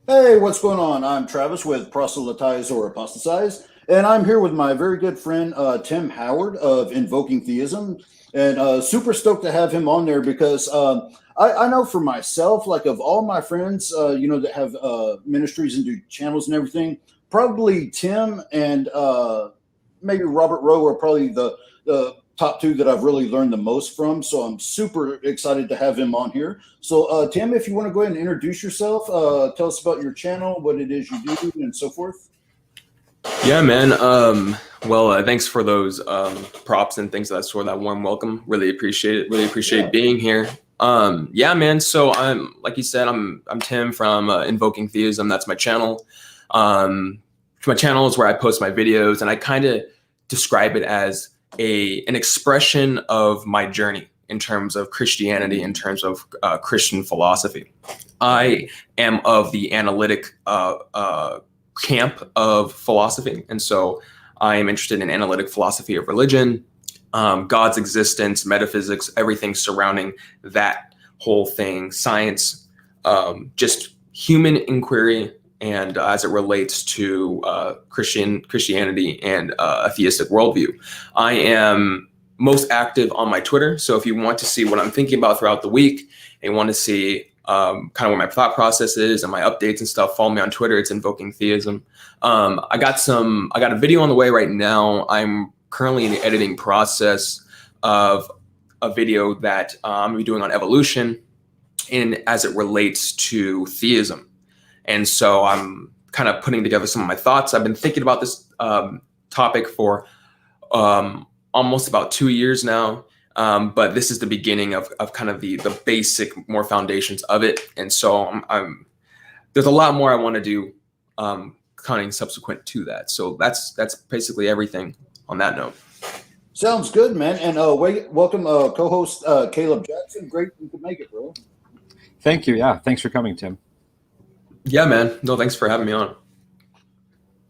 Hey, what's going on? I'm Travis with Proselytize or Apostatize, and I'm here with my very good friend Tim Howard of Invoking Theism, and super stoked to have him on there because I know for myself, like of all my friends, that have ministries and do channels and everything, probably Tim and maybe Robert Rowe are probably the top two that I've really learned the most from. So I'm super excited to have him on here. So, Tim, if you want to go ahead and introduce yourself, tell us about your channel, what it is you do, and so forth. Yeah, man. Thanks for those props and things of that sort. That warm welcome. Really appreciate it. Really appreciate Yeah. being here. Yeah, man. So I'm like you said, I'm Tim from Invoking Theism. That's my channel. Um, my channel is where I post my videos, and I kind of describe it as an expression of my journey in terms of Christianity, in terms of Christian philosophy. I am of the analytic camp of philosophy. And so I am interested in analytic philosophy of religion, God's existence, metaphysics, everything surrounding that whole thing, science, just human inquiry, and as it relates to Christianity and a theistic worldview. I am most active on my Twitter. So if you want to see what I'm thinking about throughout the week and want to see kind of what my thought process is and my updates and stuff, follow me on Twitter. It's Invoking Theism. I got a video on the way right now. I'm currently in the editing process of a video that I'm gonna be doing on evolution and as it relates to theism. And so I'm kind of putting together some of my thoughts. I've been thinking about this topic for almost about 2 years now. But this is the beginning of kind of the basic, more foundations of it. And so there's a lot more I want to do kind of subsequent to that. So that's basically everything on that note. Sounds good, man. And welcome, co-host Caleb Jackson. Great you could make it, bro. Thank you. Yeah, thanks for coming, Tim. Yeah, man. No, thanks for having me on.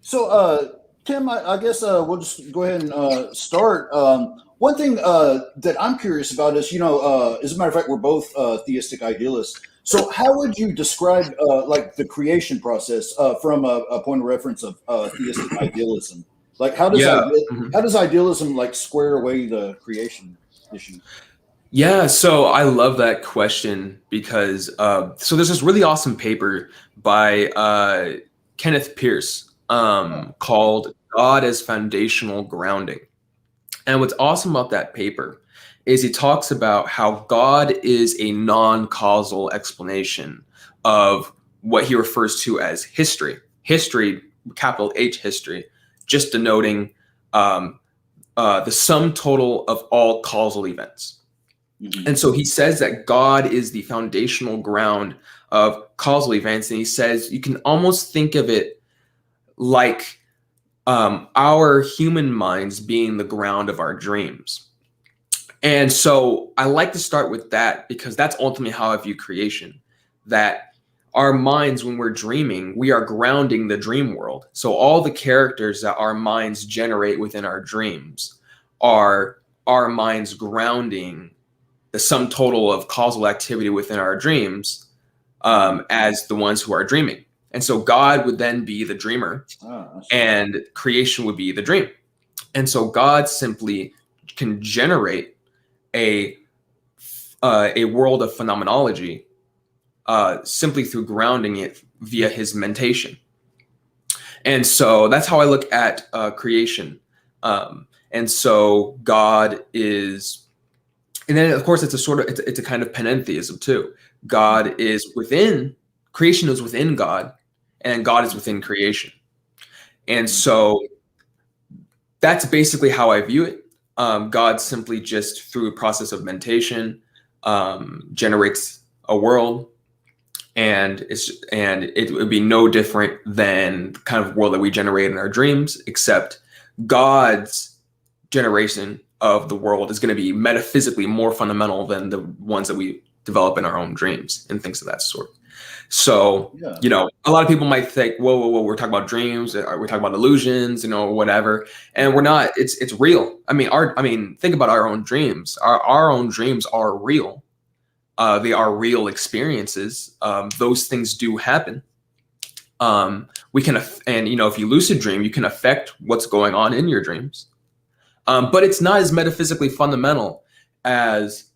So, Tim, I guess we'll just go ahead and start. One thing that I'm curious about is, as a matter of fact, we're both theistic idealists. So, how would you describe like the creation process from a point of reference of theistic idealism? Like, Yeah. how does idealism like square away the creation issue? Yeah, so I love that question because so there's this really awesome paper by Kenneth Pierce called God as Foundational Grounding. And what's awesome about that paper is he talks about how God is a non-causal explanation of what he refers to as history. History, capital H history, just denoting the sum total of all causal events. Mhm. And so he says that God is the foundational ground of causal events. And he says you can almost think of it like our human minds being the ground of our dreams. And so I like to start with that because that's ultimately how I view creation, that our minds, when we're dreaming, we are grounding the dream world. So all the characters that our minds generate within our dreams are our minds grounding the sum total of causal activity within our dreams as the ones who are dreaming. And so God would then be the dreamer and creation would be the dream. And so God simply can generate a world of phenomenology simply through grounding it via his mentation. And so that's how I look at creation. And so God is, and then of course it's a kind of panentheism too. God is within, creation is within God, and God is within creation. And so that's basically how I view it. God simply just through a process of mentation generates a world, and it would be no different than the kind of world that we generate in our dreams, except God's generation of the world is going to be metaphysically more fundamental than the ones that we develop in our own dreams and things of that sort. So, Yeah. a lot of people might think, whoa, we're talking about dreams, are we talking about illusions, whatever. And we're not, it's real. I mean, think about our own dreams. Our own dreams are real. They are real experiences. Those things do happen. We can, and if you lucid dream, you can affect what's going on in your dreams. But it's not as metaphysically fundamental as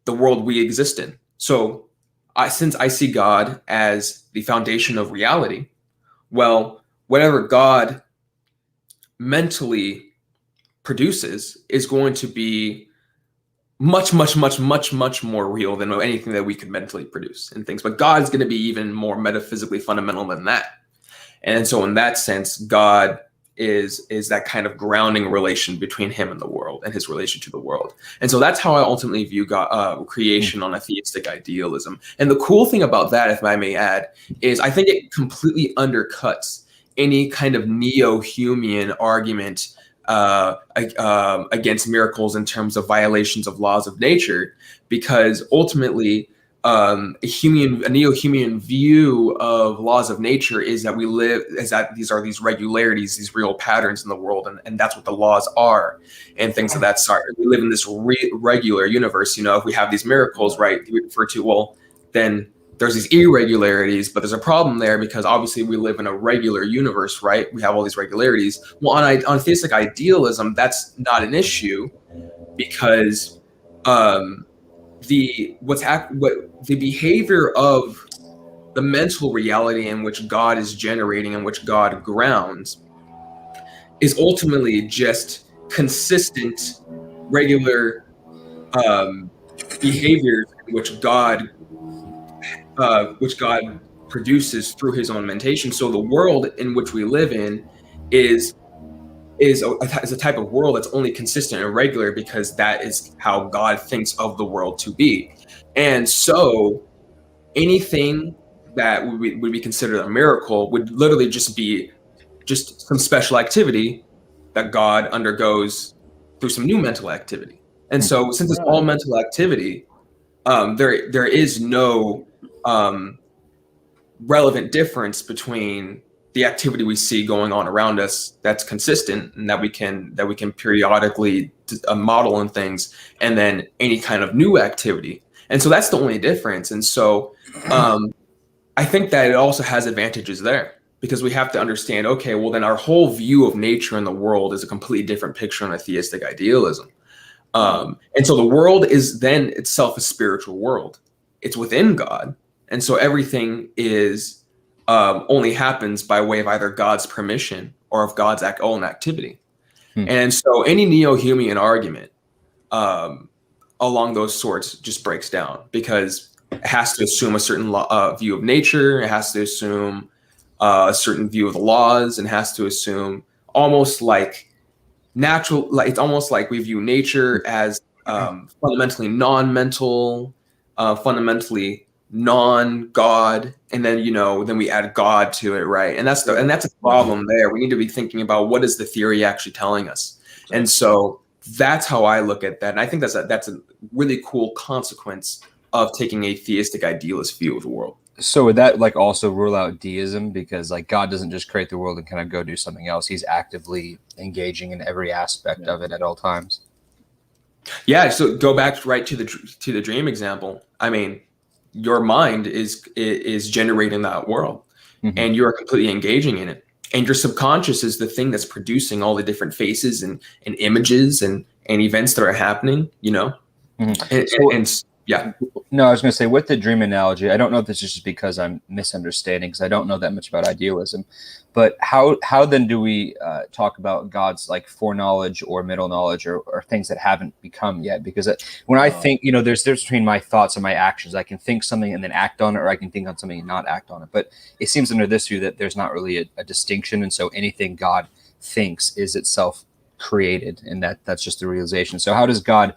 the world we exist in. So, since I see God as the foundation of reality, well, whatever God mentally produces is going to be much, much, much, much, much more real than anything that we could mentally produce and things. But God is going to be even more metaphysically fundamental than that. And so in that sense, God is that kind of grounding relation between him and the world and his relation to the world. And so that's how I ultimately view God, creation on a theistic idealism. And the cool thing about that, if I may add, is I think it completely undercuts any kind of neo-Humean argument against miracles in terms of violations of laws of nature, because ultimately a neo-Humean view of laws of nature is that these are these regularities, these real patterns in the world, and that's what the laws are, and things of that sort. We live in this regular universe. If we have these miracles, right, we refer to, well, then there's these irregularities, but there's a problem there because obviously we live in a regular universe, right? We have all these regularities. Well, on theistic idealism, that's not an issue because the behavior of the mental reality in which God is generating and which God grounds is ultimately just consistent, regular behaviors in which God produces through his own mentation. So the world in which we live in is a type of world that's only consistent and regular because that is how God thinks of the world to be. And so anything that would be considered a miracle would literally just be just some special activity that God undergoes through some new mental activity. And so since it's all mental activity, there is no relevant difference between the activity we see going on around us that's consistent and that we can periodically model in things, and then any kind of new activity. And so that's the only difference. And so I think that it also has advantages there, because we have to understand, okay, well then our whole view of nature and the world is a completely different picture in a theistic idealism. And so the world is then itself a spiritual world. It's within God. And so everything is only happens by way of either God's permission or of God's own activity. And so any neo-Humean argument along those sorts just breaks down, because it has to assume a certain view of nature. It has to assume a certain view of the laws, and has to assume almost like natural, like it's almost like we view nature as fundamentally non-mental, fundamentally non-God, and then then we add God to it, right? And that's a problem there. We need to be thinking about what is the theory actually telling us, and so that's how I look at that. And I think that's a really cool consequence of taking a theistic idealist view of the world. So would that like also rule out deism, because like God doesn't just create the world and kind of go do something else? He's actively engaging in every aspect of it at all times. Yeah. So go back right to the dream example. I mean, your mind is generating that world, and you're completely engaging in it. And your subconscious is the thing that's producing all the different faces and images and events that are happening, and yeah. No, I was going to say, with the dream analogy, I don't know if this is just because I'm misunderstanding, because I don't know that much about idealism, but how then do we talk about God's like foreknowledge or middle knowledge or things that haven't become yet? Because when I think, there's difference between my thoughts and my actions. I can think something and then act on it, or I can think on something and not act on it. But it seems under this view that there's not really a distinction. And so anything God thinks is itself created, and that's just the realization. So how does God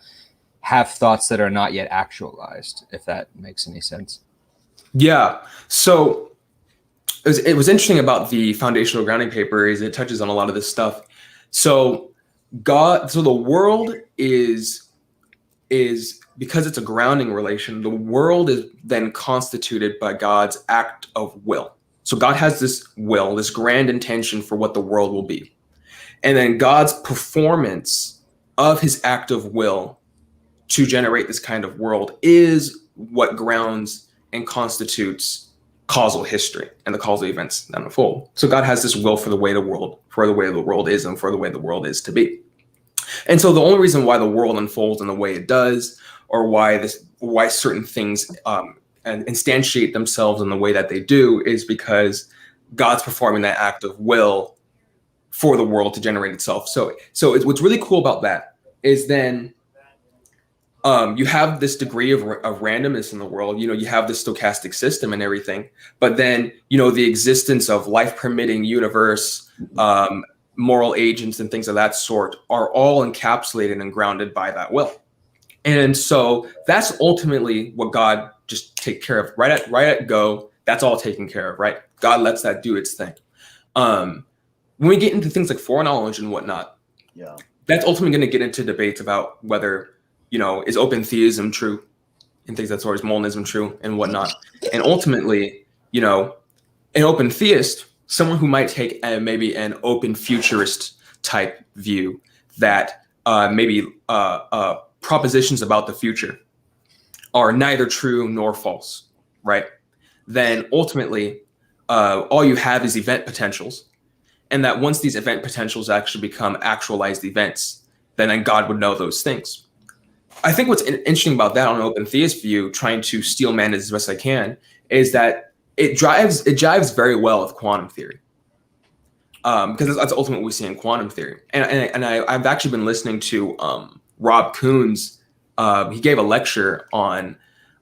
have thoughts that are not yet actualized, if that makes any sense? Yeah. So it was interesting about the foundational grounding paper is it touches on a lot of this stuff. So the world is because it's a grounding relation, the world is then constituted by God's act of will. So God has this will, this grand intention for what the world will be. And then God's performance of his act of will to generate this kind of world is what grounds and constitutes causal history and the causal events that unfold. So God has this will for the way the world is and for the way the world is to be. And so the only reason why the world unfolds in the way it does, or why certain things and instantiate themselves in the way that they do, is because God's performing that act of will for the world to generate itself. So what's really cool about that is then you have this degree of randomness in the world. You have the stochastic system and everything, but then the existence of life permitting universe, moral agents and things of that sort are all encapsulated and grounded by that will. And so that's ultimately what God just take care of right at go. That's all taken care of, right? God lets that do its thing. When we get into things like foreknowledge and whatnot, that's ultimately going to get into debates about whether, is open theism true and things that sort, is Molinism true and whatnot. And ultimately, an open theist, someone who might take maybe an open futurist type view that maybe propositions about the future are neither true nor false, right? Then ultimately, all you have is event potentials. And that once these event potentials actually become actualized events, then God would know those things. I think what's interesting about that on an open theist view, trying to steel man as best I can, is that it jives very well with quantum theory. Because that's ultimately what we see in quantum theory. And I've actually been listening to Rob Kuhn's, he gave a lecture on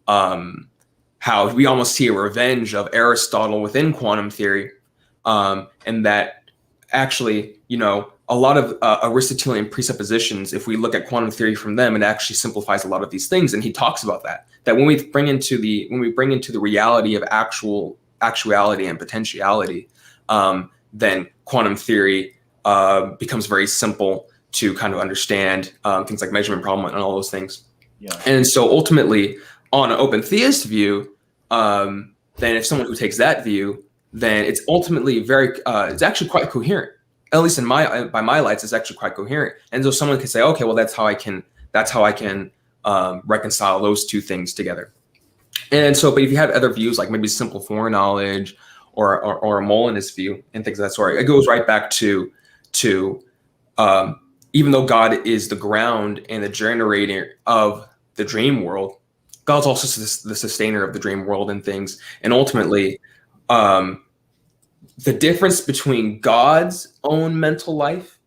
how we almost see a revenge of Aristotle within quantum theory, and that actually, a lot of Aristotelian presuppositions, if we look at quantum theory from them, it actually simplifies a lot of these things. And he talks about that when we bring into the reality of actuality and potentiality, then quantum theory becomes very simple to kind of understand, things like measurement problem and all those things. Yeah. And so ultimately, on an open theist view, then if someone who takes that view, then it's ultimately it's actually quite coherent. At least by my lights, it's actually quite coherent. And so someone could say, okay, well, that's how I can reconcile those two things together. And so, but if you have other views, like maybe simple foreknowledge or a Molinist view and things of that sort, it goes right back to even though God is the ground and the generator of the dream world, God's also the sustainer of the dream world and things. And ultimately, the difference between God's own mental life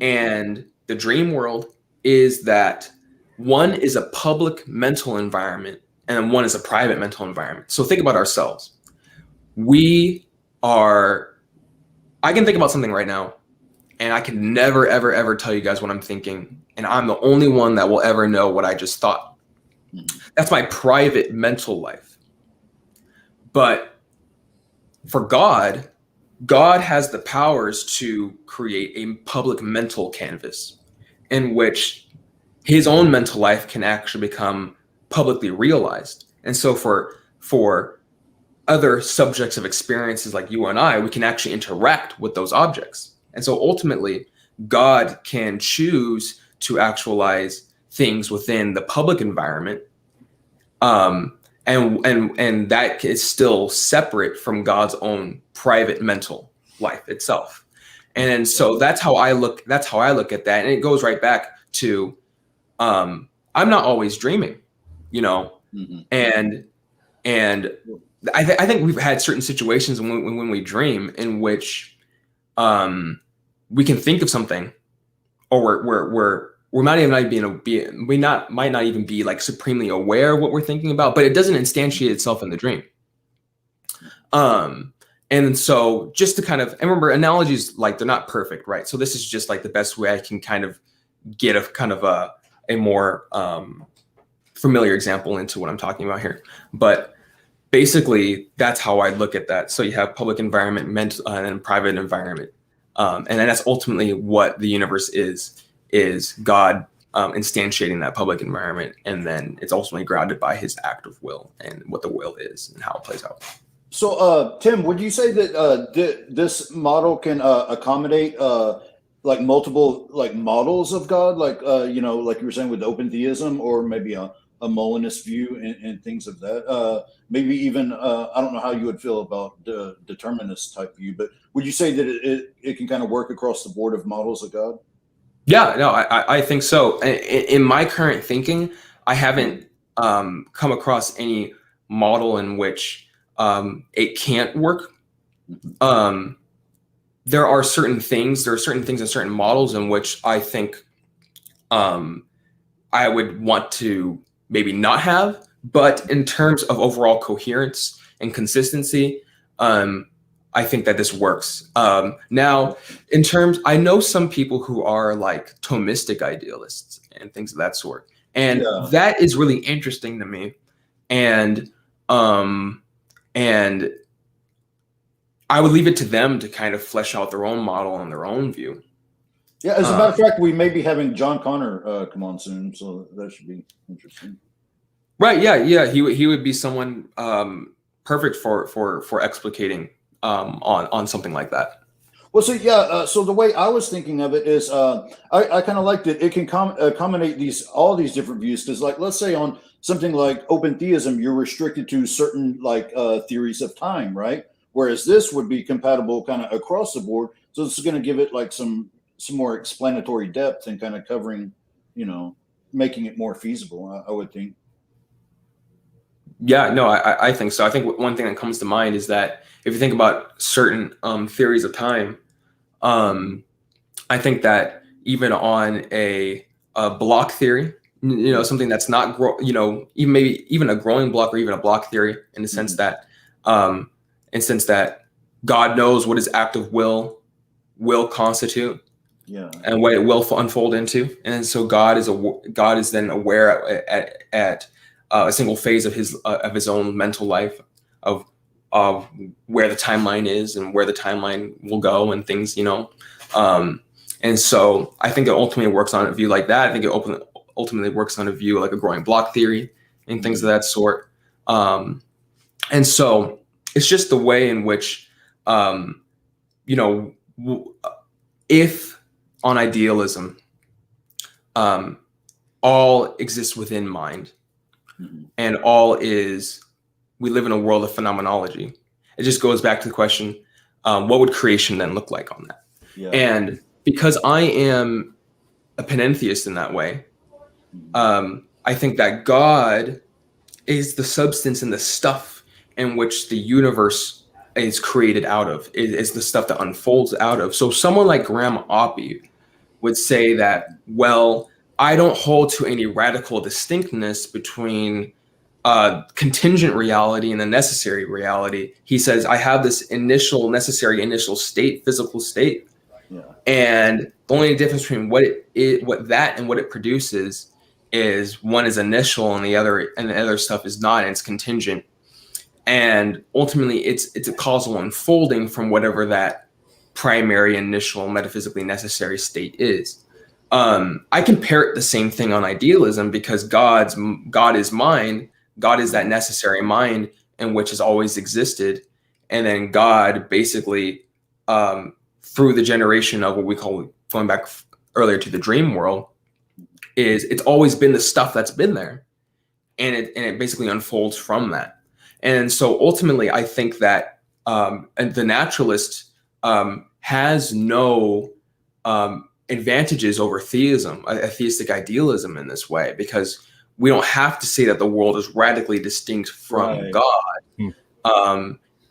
and the dream world is that one is a public mental environment and one is a private mental environment. So think about ourselves. I can think about something right now, and I can never, ever, ever tell you guys what I'm thinking. And I'm the only one that will ever know what I just thought. That's my private mental life. But for God has the powers to create a public mental canvas in which his own mental life can actually become publicly realized. And so for other subjects of experiences like you and I, we can actually interact with those objects. And so ultimately, God can choose to actualize things within the public environment, and that is still separate from God's own private mental life itself. And so that's how I look at that. And it goes right back to I'm not always dreaming, and I think we've had certain situations when we dream in which we can think of something, or we might not even be like supremely aware of what we're thinking about, but it doesn't instantiate itself in the dream. And so just to kind of, and remember, analogies, like, they're not perfect, right? So this is just like the best way I can kind of get a more familiar example into what I'm talking about here. But basically, that's how I look at that. So you have public environment, mental, and private environment. And then that's ultimately what the universe is God instantiating that public environment. And then it's ultimately grounded by his act of will and what the will is and how it plays out. So, Tim, would you say that this model can accommodate multiple models of God, like you were saying with open theism, or maybe a a Molinist view and things of that. Maybe even I don't know how you would feel about the determinist type view, but would you say that it can kind of work across the board of models of God? Yeah, no, I think so. In my current thinking, I haven't come across any model in which it can't work. There are certain things and certain models in which I think I would want to maybe not have. But in terms of overall coherence and consistency, I think that this works. Now, in terms, I know some people who are like Thomistic idealists and things of that sort, and that is really interesting to me. And and I would leave it to them to kind of flesh out their own model and their own view. Yeah, as a matter of fact, we may be having John Connor come on soon, so that should be interesting. Right? Yeah. He would be someone perfect for explicating on something like that. Well, so so the way I was thinking of it is, I kind of liked it. It can accommodate all these different views because, like, let's say on something like open theism, you're restricted to certain like theories of time, right? Whereas this would be compatible kind of across the board. So this is going to give it like some more explanatory depth and kind of covering, making it more feasible. I would think. Yeah, no, I think so. I think one thing that comes to mind is that if you think about certain theories of time, I think that even on a block theory, something that's not even maybe even a growing block or even a block theory in the sense that God knows what his active will constitute, and what it will unfold into, and so God is then aware at a single phase of his own mental life of where the timeline is and where the timeline will go and things, and so I think it ultimately works on a view like that. I think it ultimately works on a view like a growing block theory and things of that sort. And so it's just the way in which, if on idealism, all exists within mind, and we live in a world of phenomenology. It just goes back to the question, what would creation then look like on that? Yeah. And because I am a panentheist in that way, I think that God is the substance and the stuff in which the universe is created out of. It is the stuff that unfolds out of. So someone like Graham Oppy would say that, well, I don't hold to any radical distinctness between contingent reality and the necessary reality. He says, I have this necessary initial state, physical state. Yeah. And the only difference between what it produces is one is initial and the other stuff is not, and it's contingent. And ultimately it's a causal unfolding from whatever that primary initial metaphysically necessary state is. I can parrot the same thing on idealism because God is mind. God is that necessary mind in which has always existed. And then God basically, through the generation of what we call, going back earlier to the dream world, it's always been the stuff that's been there. And it basically unfolds from that. And so ultimately, I think that the naturalist has no advantages over theism, a theistic idealism in this way, because we don't have to say that the world is radically distinct from God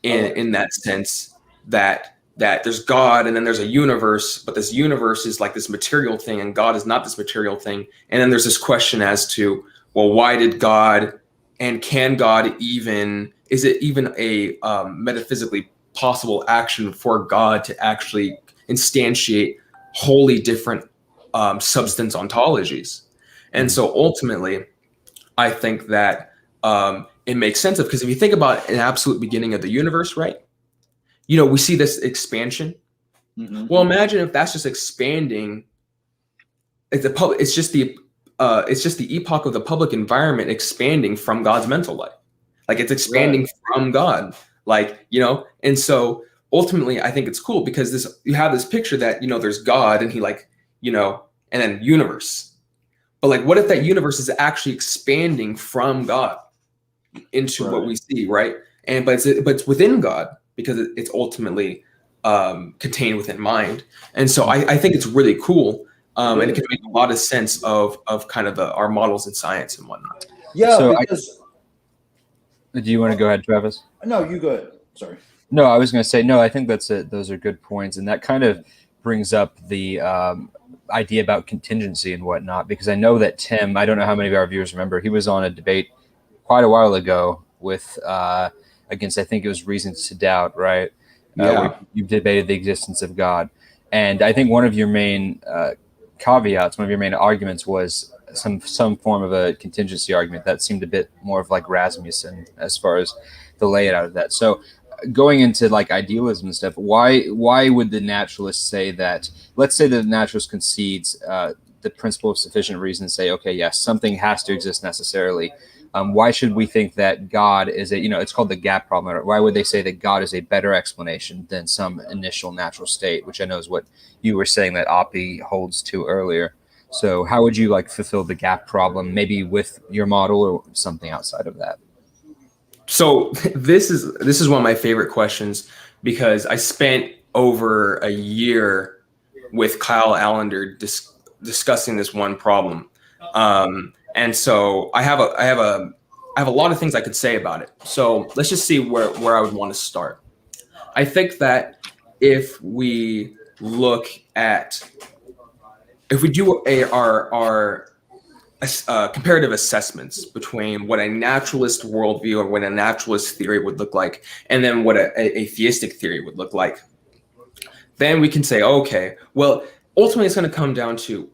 in that sense that there's God and then there's a universe, but this universe is like this material thing and God is not this material thing. And then there's this question as to, well, why did God, and can God is it even a metaphysically possible action for God to actually instantiate wholly different substance ontologies? And so ultimately, I think that it makes sense because if you think about an absolute beginning of the universe, right? We see this expansion. Mm-hmm. Well, imagine if that's just expanding. It's just the epoch of the public environment expanding from God's mental life. Like it's expanding from God, and so ultimately I think it's cool because you have this picture that, there's God and he and then universe. But like, what if that universe is actually expanding from God into what we see, right? But it's within God because it's ultimately contained within mind. And so I think it's really cool, and it can make a lot of sense of kind of our models in science and whatnot. Yeah, So because do you want to go ahead, Travis? no, you go ahead. Sorry. No, I was going to say, no, I think that's it. Those are good points. And that kind of brings up the idea about contingency and whatnot, because I know that Tim, I don't know how many of our viewers remember, he was on a debate quite a while ago with, against, I think it was Reasons to Doubt, right? Where you debated the existence of God. And I think one of your main caveats, one of your main arguments was some form of a contingency argument that seemed a bit more of like Rasmussen as far as the layout of that. So going into like idealism and stuff, why would the naturalist say that? Let's say the naturalist concedes the principle of sufficient reason and say, okay, yes, something has to exist necessarily. Why should we think that God is it's called the gap problem. Why would they say that God is a better explanation than some initial natural state, which I know is what you were saying that Oppie holds to earlier. So how would you like fulfill the gap problem, maybe with your model or something outside of that? So this is one of my favorite questions, because I spent over a year with Kyle Allender discussing this one problem, and so I have a lot of things I could say about it. So let's just see where I would want to start. I think that if we do our comparative assessments between what a naturalist worldview or what a naturalist theory would look like, and then what a theistic theory would look like, then we can say, okay, well, ultimately it's going to come down to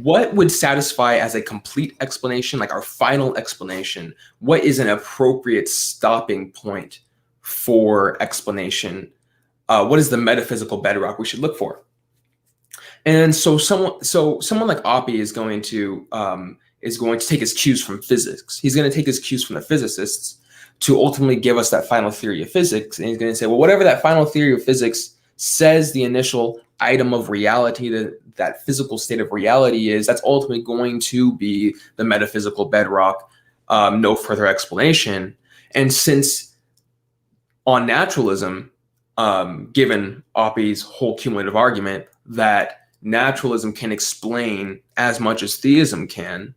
what would satisfy as a complete explanation, like our final explanation. What is an appropriate stopping point for explanation? What is the metaphysical bedrock we should look for? And so someone like Oppie is going to take his cues from physics. He's going to take his cues from the physicists to ultimately give us that final theory of physics. And he's going to say, well, whatever that final theory of physics says the initial item of reality, that physical state of reality is, that's ultimately going to be the metaphysical bedrock. No further explanation. And since on naturalism, given Oppie's whole cumulative argument that naturalism can explain as much as theism can,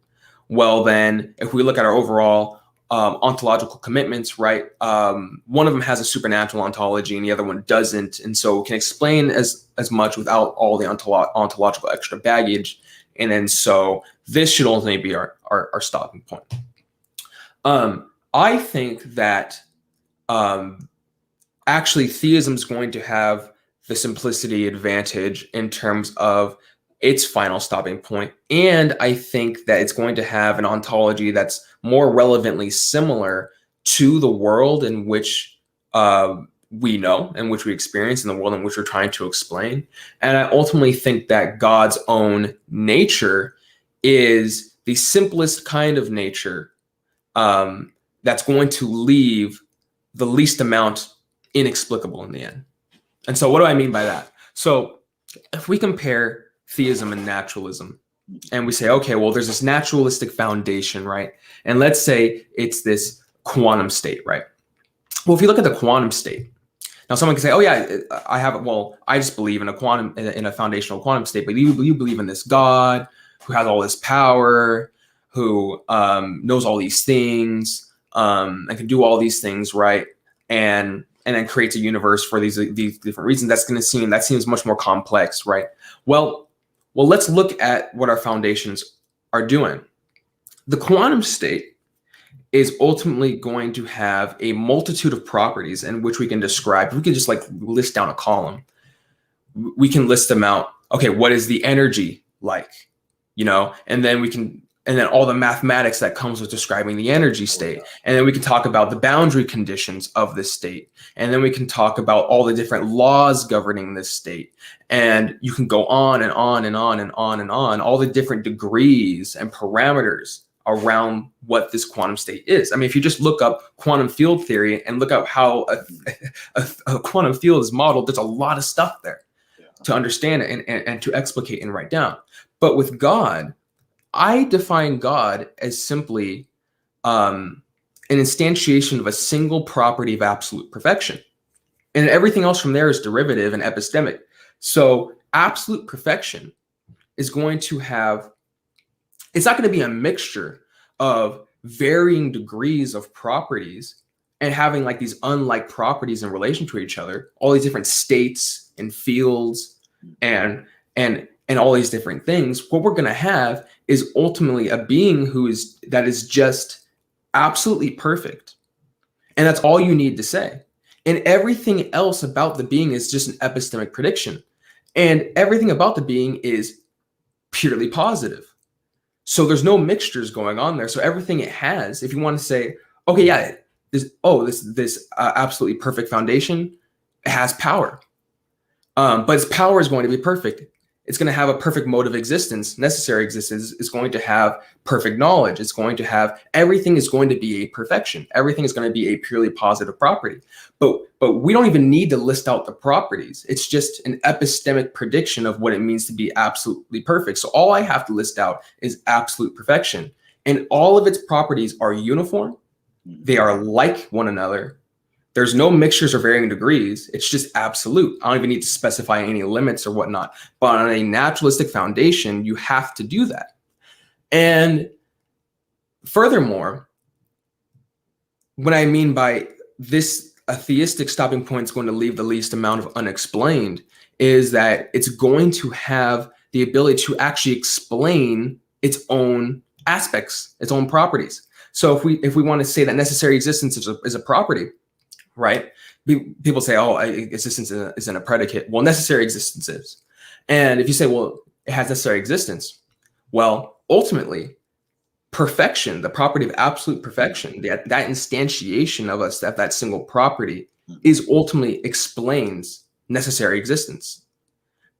well then, if we look at our overall ontological commitments, right, one of them has a supernatural ontology and the other one doesn't, and so it can explain as much without all the ontological extra baggage. And then so this should ultimately be our stopping point. I think that actually theism is going to have the simplicity advantage in terms of its final stopping point. And I think that it's going to have an ontology that's more relevantly similar to the world in which we know, in which we experience, in the world in which we're trying to explain. And I ultimately think that God's own nature is the simplest kind of nature that's going to leave the least amount inexplicable in the end. And so what do I mean by that? So if we compare theism and naturalism, and we say, okay, well, there's this naturalistic foundation, right? And let's say it's this quantum state, right? Well, if you look at the quantum state, now someone can say, oh yeah, I just believe in a foundational quantum state, but you believe in this God who has all this power, who knows all these things, and can do all these things, right? And then creates a universe for these different reasons. That seems much more complex, right? Well, let's look at what our foundations are doing. The quantum state is ultimately going to have a multitude of properties in which we can describe. We can just like list down a column. We can list them out. Okay, what is the energy like? And then all the mathematics that comes with describing the energy state. And then we can talk about the boundary conditions of this state. And then we can talk about all the different laws governing this state. And you can go on and on and on and on and on, all the different degrees and parameters around what this quantum state is. I mean, if you just look up quantum field theory and look up how a quantum field is modeled, there's a lot of stuff there to understand it and to explicate and write down. But with God, I define God as simply an instantiation of a single property of absolute perfection. And everything else from there is derivative and epistemic. So absolute perfection is going to have, it's not going to be a mixture of varying degrees of properties and having like these unlike properties in relation to each other, all these different states and fields and all these different things. What we're going to have is ultimately a being that is just absolutely perfect. And that's all you need to say. And everything else about the being is just an epistemic prediction. And everything about the being is purely positive. So there's no mixtures going on there. So everything it has, if you want to say, okay, yeah, this absolutely perfect foundation has power. But its power is going to be perfect. It's going to have a perfect mode of existence, necessary existence. It's going to have perfect knowledge. It's going to have, everything is going to be a perfection. Everything is going to be a purely positive property. But we don't even need to list out the properties. It's just an epistemic prediction of what it means to be absolutely perfect. So all I have to list out is absolute perfection. And all of its properties are uniform. They are like one another. There's no mixtures or varying degrees. It's just absolute. I don't even need to specify any limits or whatnot. But on a naturalistic foundation, you have to do that. And furthermore, what I mean by this, a theistic stopping point is going to leave the least amount of unexplained, is that it's going to have the ability to actually explain its own aspects, its own properties. So if we want to say that necessary existence is a property, right? People say, oh, existence isn't a predicate. Well, necessary existence is. And if you say, well, it has necessary existence, well, ultimately, perfection, the property of absolute perfection, that instantiation of us, that single property, is ultimately explains necessary existence.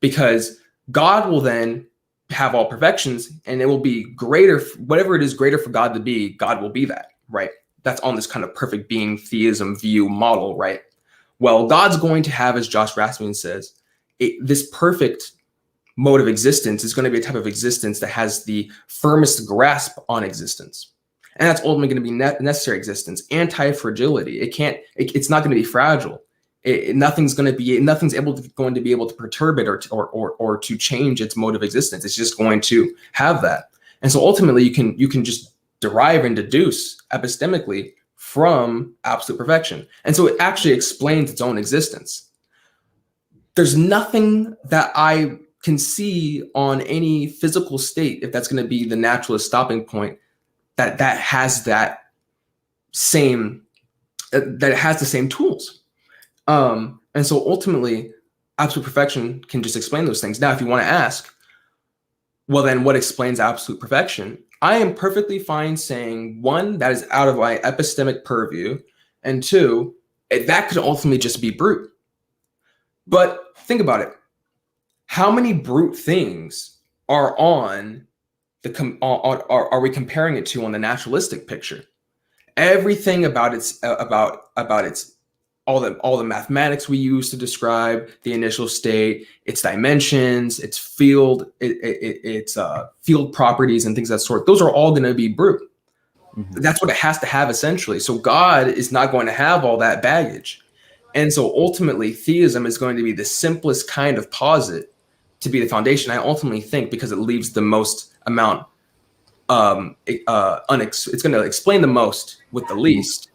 Because God will then have all perfections, and it will be greater, whatever it is greater for God to be, God will be that, right? That's on this kind of perfect being theism view model, right? Well, God's going to have, as Josh Rasmussen says, this perfect mode of existence is going to be a type of existence that has the firmest grasp on existence. And that's ultimately going to be necessary existence, anti-fragility. It's not going to be fragile. Nothing's going to be able to perturb it or to change its mode of existence. It's just going to have that. And so ultimately you can just derive and deduce epistemically from absolute perfection. And so it actually explains its own existence. There's nothing that I can see on any physical state, if that's going to be the naturalist stopping point, that has the same tools. And so ultimately, absolute perfection can just explain those things. Now, if you want to ask, well, then what explains absolute perfection? I am perfectly fine saying, one, that is out of my epistemic purview, and two, that could ultimately just be brute. But think about it. How many brute things are on are we comparing it to on the naturalistic picture? Everything about its all the mathematics we use to describe the initial state, its dimensions, its field, its field properties and things of that sort. Those are all going to be brute. Mm-hmm. That's what it has to have essentially. So God is not going to have all that baggage. And so ultimately theism is going to be the simplest kind of posit to be the foundation. I ultimately think because it leaves the most amount, it's going to explain the most with the least.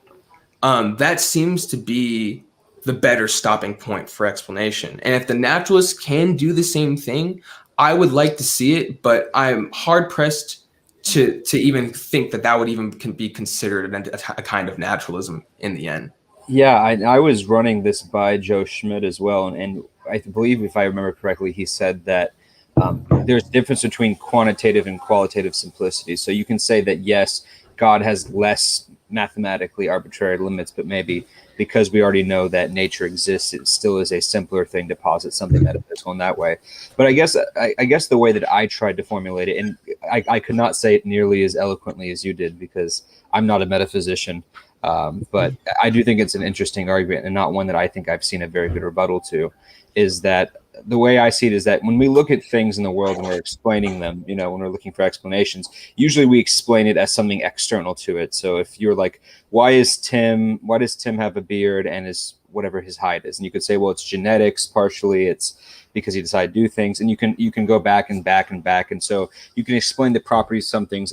That seems to be the better stopping point for explanation. And if the naturalists can do the same thing, I would like to see it, but I'm hard pressed to even think that would even be considered a kind of naturalism in the end. Yeah, I was running this by Joe Schmidt as well, and I believe, if I remember correctly, he said that there's a difference between quantitative and qualitative simplicity. So you can say that, yes, God has less mathematically arbitrary limits, but maybe because we already know that nature exists, it still is a simpler thing to posit something metaphysical in that way. But I guess the way that I tried to formulate it, and I could not say it nearly as eloquently as you did because I'm not a metaphysician, but I do think it's an interesting argument and not one that I think I've seen a very good rebuttal to, is that the way I see it is that when we look at things in the world and we're explaining them, you know, when we're looking for explanations, usually we explain it as something external to it. So if you're like, why does Tim have a beard and is whatever his height is? And you could say, well, it's genetics, partially it's because he decided to do things. And you can go back and back and back. And so you can explain the properties of some things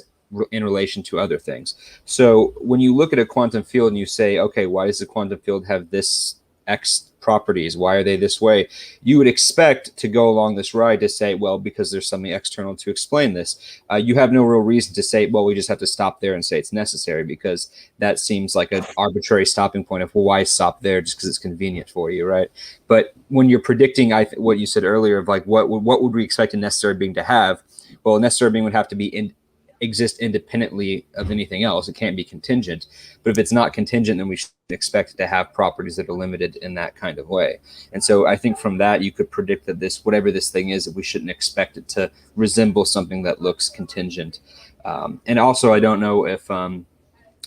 in relation to other things. So when you look at a quantum field and you say, okay, why does the quantum field have this X properties? Why are they this way? You would expect to go along this ride to say, well, because there's something external to explain this. You have no real reason to say, well, we just have to stop there and say it's necessary, because that seems like an arbitrary stopping point of, well, why stop there just because it's convenient for you, right? But when you're predicting what you said earlier of like, what would we expect a necessary being to have? Well, a necessary being would have to be exist independently of anything else. It can't be contingent. But if it's not contingent, then we should expect it to have properties that are limited in that kind of way. And so I think from that, you could predict that this, whatever this thing is, that we shouldn't expect it to resemble something that looks contingent. And also, I don't know if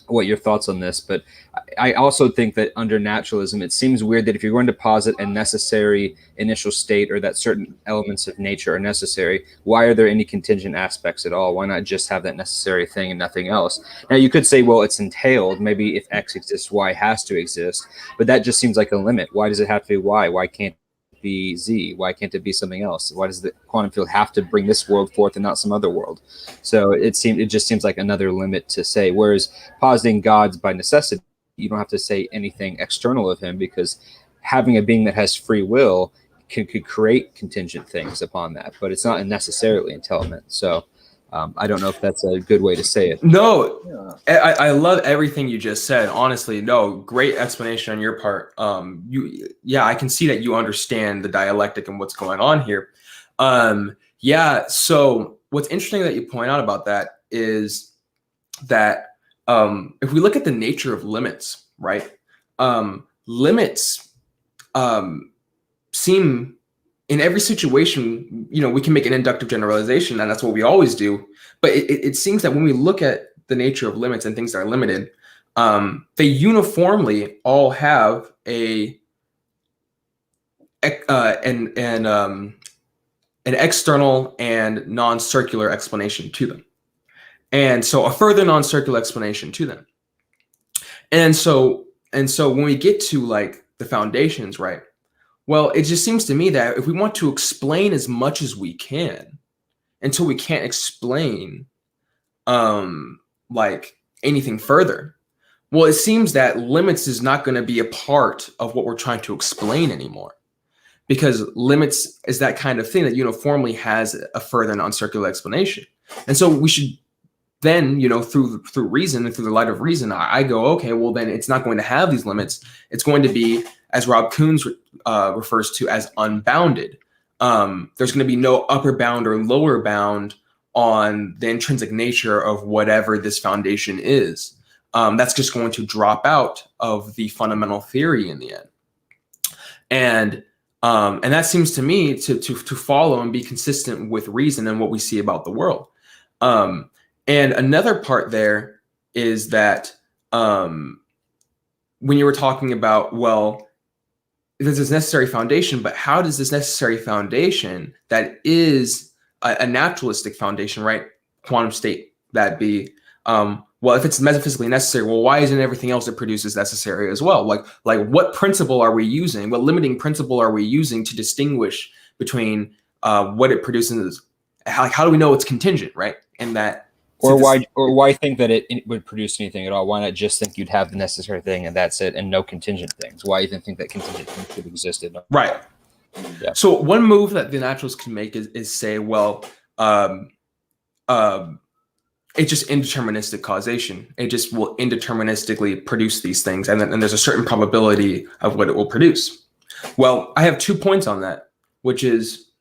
what your thoughts on this, but I also think that under naturalism, it seems weird that if you're going to posit a necessary initial state, or that certain elements of nature are necessary, why are there any contingent aspects at all? Why not just have that necessary thing and nothing else? Now, you could say, well, it's entailed. Maybe if X exists, Y has to exist, but that just seems like a limit. Why does it have to be Y? Why can't it be Z? Why can't it be something else? Why does the quantum field have to bring this world forth and not some other world? So it just seems like another limit to say. Whereas positing God's by necessity, you don't have to say anything external of him, because having a being that has free will could create contingent things upon that, but it's not necessarily entailment. So I don't know if that's a good way to say it. No, yeah. I love everything you just said. Honestly, no, great explanation on your part. I can see that you understand the dialectic and what's going on here. Yeah. So what's interesting that you point out about that is that if we look at the nature of limits, right? Limits seem, in every situation, you know, we can make an inductive generalization, and that's what we always do. But it seems that when we look at the nature of limits and things that are limited, they uniformly all have an external and non-circular explanation to them. And so a further non-circular explanation to them. And so when we get to like the foundations, right? Well, it just seems to me that if we want to explain as much as we can until we can't explain like anything further, well, it seems that limits is not going to be a part of what we're trying to explain anymore, because limits is that kind of thing that uniformly has a further non-circular explanation. And so we should then, you know, through reason and through the light of reason, I go, okay, well, then it's not going to have these limits. It's going to be, as Rob Koons refers to, as unbounded. There's going to be no upper bound or lower bound on the intrinsic nature of whatever this foundation is. That's just going to drop out of the fundamental theory in the end. And that seems to me to follow and be consistent with reason and what we see about the world. And another part there is that when you were talking about, well, there's this necessary foundation, but how does this necessary foundation that is a naturalistic foundation, right? Quantum state, that be, well, if it's metaphysically necessary, well, why isn't everything else it produces necessary as well? Like what principle are we using? What limiting principle are we using to distinguish between what it produces? How do we know it's contingent, right? And that, or why think that it would produce anything at all? Why not just think you'd have the necessary thing and that's it, and no contingent things? Why even think that contingent things could exist? Right. Yeah. So one move that the naturalists can make is say, well, it's just indeterministic causation. It just will indeterministically produce these things, and there's a certain probability of what it will produce. Well, I have 2 points on that, which is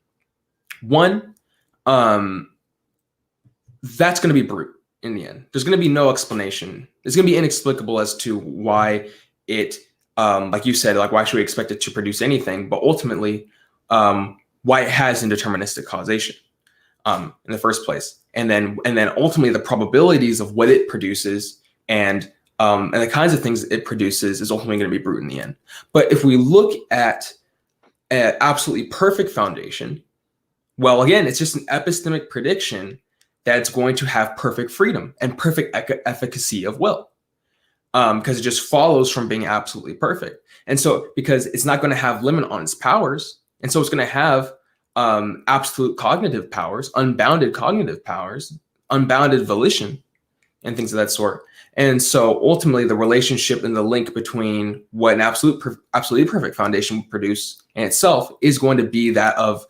one, that's going to be brute in the end. There's going to be no explanation. It's going to be inexplicable as to why it, like you said, like why should we expect it to produce anything? But ultimately, why it has indeterministic causation in the first place, and then ultimately the probabilities of what it produces and the kinds of things it produces is ultimately going to be brute in the end. But if we look at an absolutely perfect foundation, well, again, it's just an epistemic prediction that it's going to have perfect freedom and perfect efficacy of will, because it just follows from being absolutely perfect. And so because it's not going to have limit on its powers, and so it's going to have absolute cognitive powers, unbounded cognitive powers, unbounded volition, and things of that sort. And so ultimately the relationship and the link between what an absolutely perfect foundation will produce in itself is going to be that of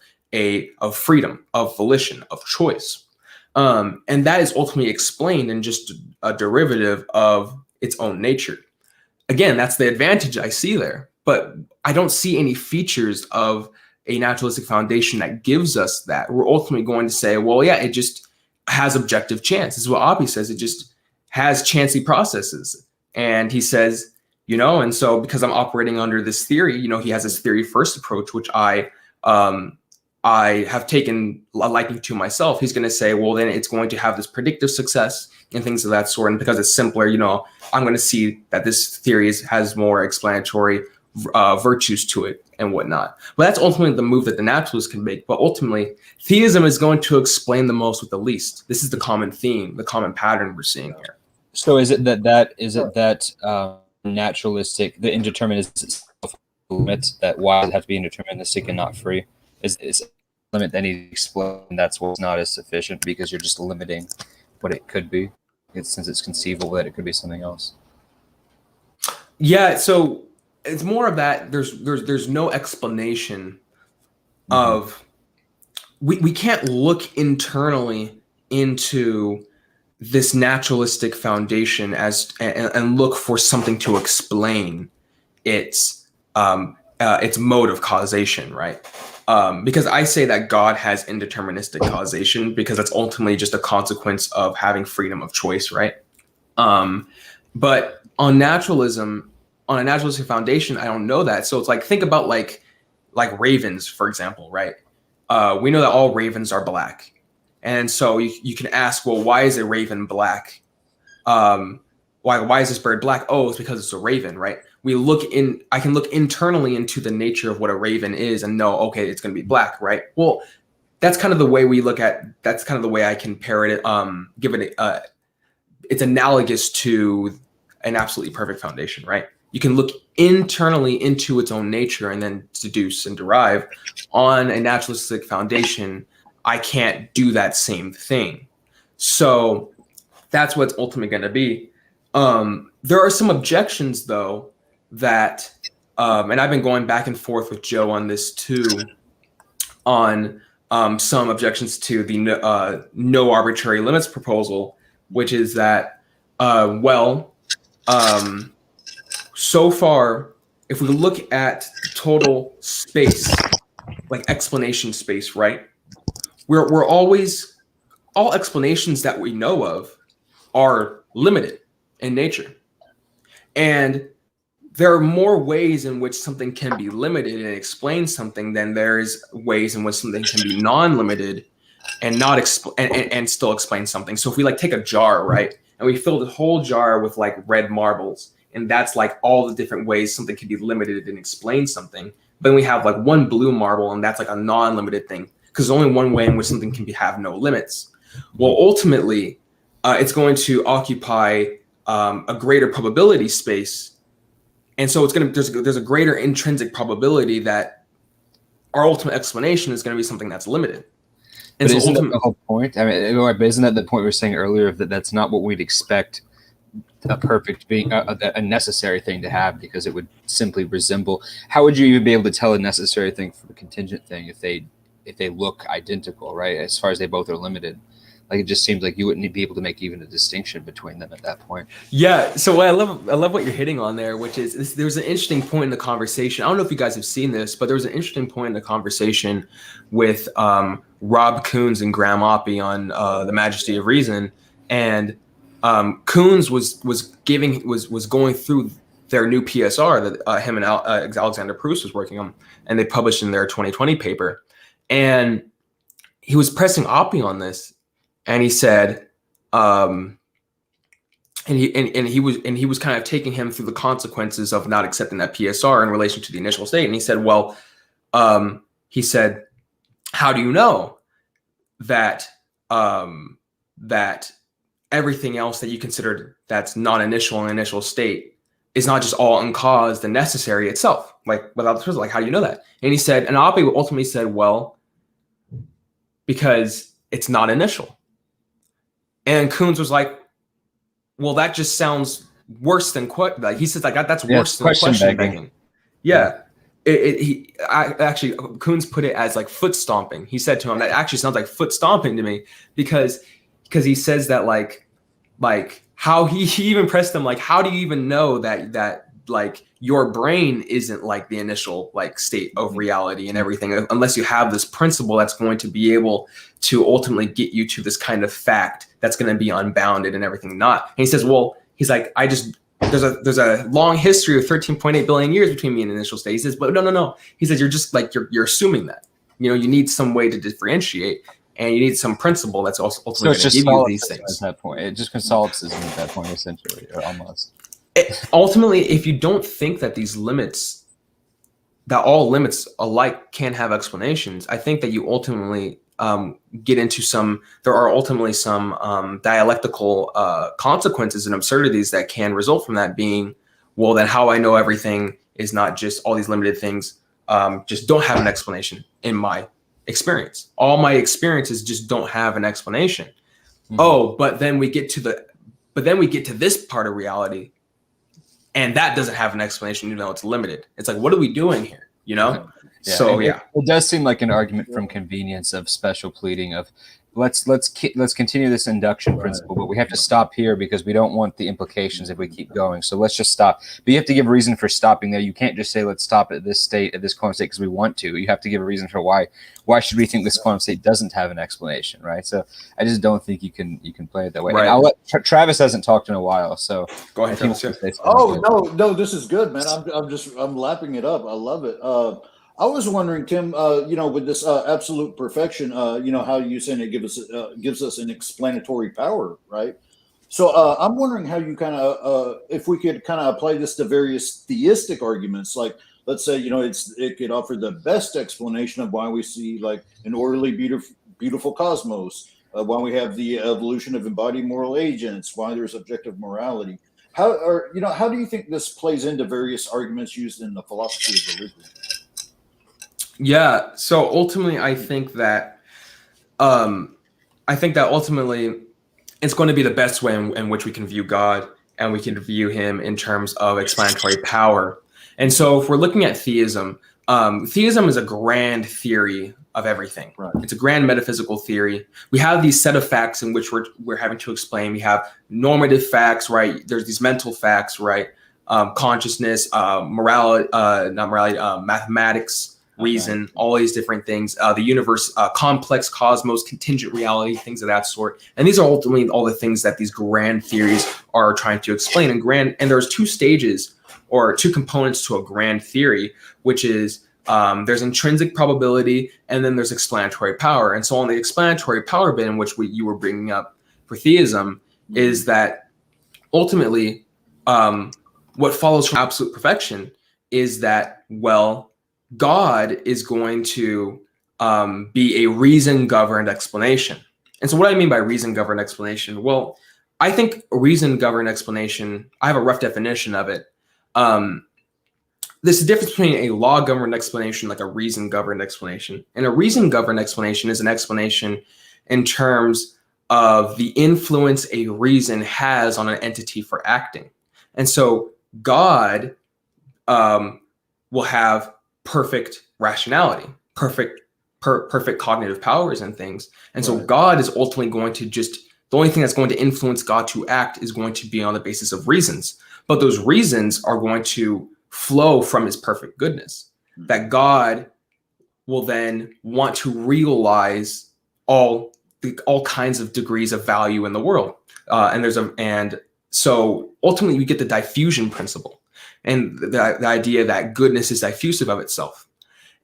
freedom, of volition, of choice. And that is ultimately explained in just a derivative of its own nature. Again, that's the advantage I see there, but I don't see any features of a naturalistic foundation that gives us that. We're ultimately going to say, well, yeah, it just has objective chance. This is what Oppie says. It just has chancy processes. And he says, and so because I'm operating under this theory, he has this theory first approach, which I have taken a liking to myself. He's going to say, well, then it's going to have this predictive success and things of that sort. And because it's simpler, I'm going to see that this theory has more explanatory virtues to it and whatnot. But that's ultimately the move that the naturalists can make. But ultimately, theism is going to explain the most with the least. This is the common theme, the common pattern we're seeing here. So is it that naturalistic, the indeterminism limits that why it have to be indeterministic and not free? Is limit that need to explain that's what's not as sufficient because you're just limiting what it could be, since it's conceivable that it could be something else. Yeah, so it's more of that. There's no explanation of we can't look internally into this naturalistic foundation and look for something to explain its mode of causation, right? Because I say that God has indeterministic causation because that's ultimately just a consequence of having freedom of choice, right? But on naturalism, on a naturalistic foundation, I don't know that. So it's like, think about like ravens, for example, right? We know that all ravens are black. And so you can ask, well, why is a raven black? Why is this bird black? Oh, it's because it's a raven, right? I can look internally into the nature of what a raven is and know, okay, it's going to be black, right? Well, that's kind of the way that's kind of the way I can pair it, give it, it's analogous to an absolutely perfect foundation, right? You can look internally into its own nature and then deduce and derive. On a naturalistic foundation, I can't do that same thing. So that's what's ultimately going to be. There are some objections, though, that, and I've been going back and forth with Joe on this too, on some objections to the no arbitrary limits proposal, which is that, so far, if we look at total space, like explanation space, right? We're always, all explanations that we know of are limited in nature. And there are more ways in which something can be limited and explain something than there's ways in which something can be non-limited and not and still explain something. So if we take a jar, right? And we fill the whole jar with red marbles, and that's all the different ways something can be limited and explain something. Then we have one blue marble, and that's a non-limited thing, because there's only one way in which something can have no limits. Well, ultimately, it's going to occupy a greater probability space, and so there's a greater intrinsic probability that our ultimate explanation is going to be something that's limited. And but so isn't that the whole point? I mean, isn't that the point we were saying earlier, that that's not what we'd expect a perfect being, a necessary thing to have, because it would simply resemble. How would you even be able to tell a necessary thing from a contingent thing if they look identical, right? As far as they both are limited. It just seems like you wouldn't be able to make even a distinction between them at that point. Yeah. So I love what you're hitting on there, which is there's an interesting point in the conversation. I don't know if you guys have seen this, but there was an interesting point in the conversation with Rob Coons and Graham Oppie on The Majesty of Reason, and Coons was going through their new PSR that him and Alexander Proust was working on, and they published in their 2020 paper, and he was pressing Oppie on this. And he said, and he was kind of taking him through the consequences of not accepting that PSR in relation to the initial state. And he said, well, he said, how do you know that that everything else that you considered that's non-initial and initial state is not just all uncaused and necessary itself, like without the crystal? Like, how do you know that? And he said, and Ape ultimately said, well, because it's not initial. And Kuhn's was like, well, that just sounds worse than like he says, like that's worse than question begging. Yeah. Actually, Kuhn's put it as like foot stomping. He said to him, that actually sounds like foot stomping to me, because he says that like how he even pressed him, like, how do you even know that like your brain isn't like the initial like state of reality and everything, unless you have this principle that's going to be able to ultimately get you to this kind of fact that's going to be unbounded and everything not. And he says, well, he's like, there's a long history of 13.8 billion years between me and initial state. He says, but no. He says, you're just like, you're assuming that, you need some way to differentiate, and you need some principle that's also ultimately going to give you these things. At that point, it just solipsism at that point, essentially, or almost. Ultimately, if you don't think that that all limits alike can have explanations, I think that you ultimately get into there are ultimately some dialectical consequences and absurdities that can result from that being, well, then how I know everything is not just all these limited things, just don't have an explanation in my experience. All my experiences just don't have an explanation. Mm-hmm. Oh, but then we get to this part of reality, and that doesn't have an explanation, even though it's limited. It's like, what are we doing here? Yeah. So it does seem like an argument from convenience of special pleading of let's continue this induction principle, but we have to stop here because we don't want the implications if we keep going. So let's just stop. But you have to give a reason for stopping there. You can't just say let's stop at this state, at this quantum state, because we want to. You have to give a reason for why should we think this quantum state doesn't have an explanation, right? So I just don't think you can play it that way. Right. And I'll let Travis hasn't talked in a while, so go ahead. No, this is good, man. I'm lapping it up. I love it. I was wondering, Tim, with this absolute perfection, how you saying it gives us an explanatory power, right? So I'm wondering how you kind of, if we could kind of apply this to various theistic arguments, like let's say, it could offer the best explanation of why we see like an orderly, beautiful cosmos, why we have the evolution of embodied moral agents, why there's objective morality. How do you think this plays into various arguments used in the philosophy of religion? Yeah. So ultimately, I think that ultimately it's going to be the best way in which we can view God, and we can view him in terms of explanatory power. And so if we're looking at theism, theism is a grand theory of everything. Right. It's a grand metaphysical theory. We have these set of facts in which we're having to explain. We have normative facts, right? There's these mental facts, right? Consciousness, morality, not morality, mathematics, reason, all these different things, the universe, complex cosmos, contingent reality, things of that sort. And these are ultimately all the things that these grand theories are trying to explain. And there's two stages or two components to a grand theory, which is there's intrinsic probability, and then there's explanatory power. And so on the explanatory power bit, in which you were bringing up for theism, is that ultimately what follows from absolute perfection is that, well, God is going to be a reason-governed explanation. And so what do I mean by reason-governed explanation? Well, I think a reason-governed explanation, I have a rough definition of it. There's a difference between a law-governed explanation, like a reason-governed explanation. And a reason-governed explanation is an explanation in terms of the influence a reason has on an entity for acting. And so God will have perfect rationality, perfect cognitive powers and things. And so God is ultimately going to the only thing that's going to influence God to act is going to be on the basis of reasons. But those reasons are going to flow from his perfect goodness, that God will then want to realize all kinds of degrees of value in the world. And so ultimately we get the diffusion principle. And the idea that goodness is diffusive of itself.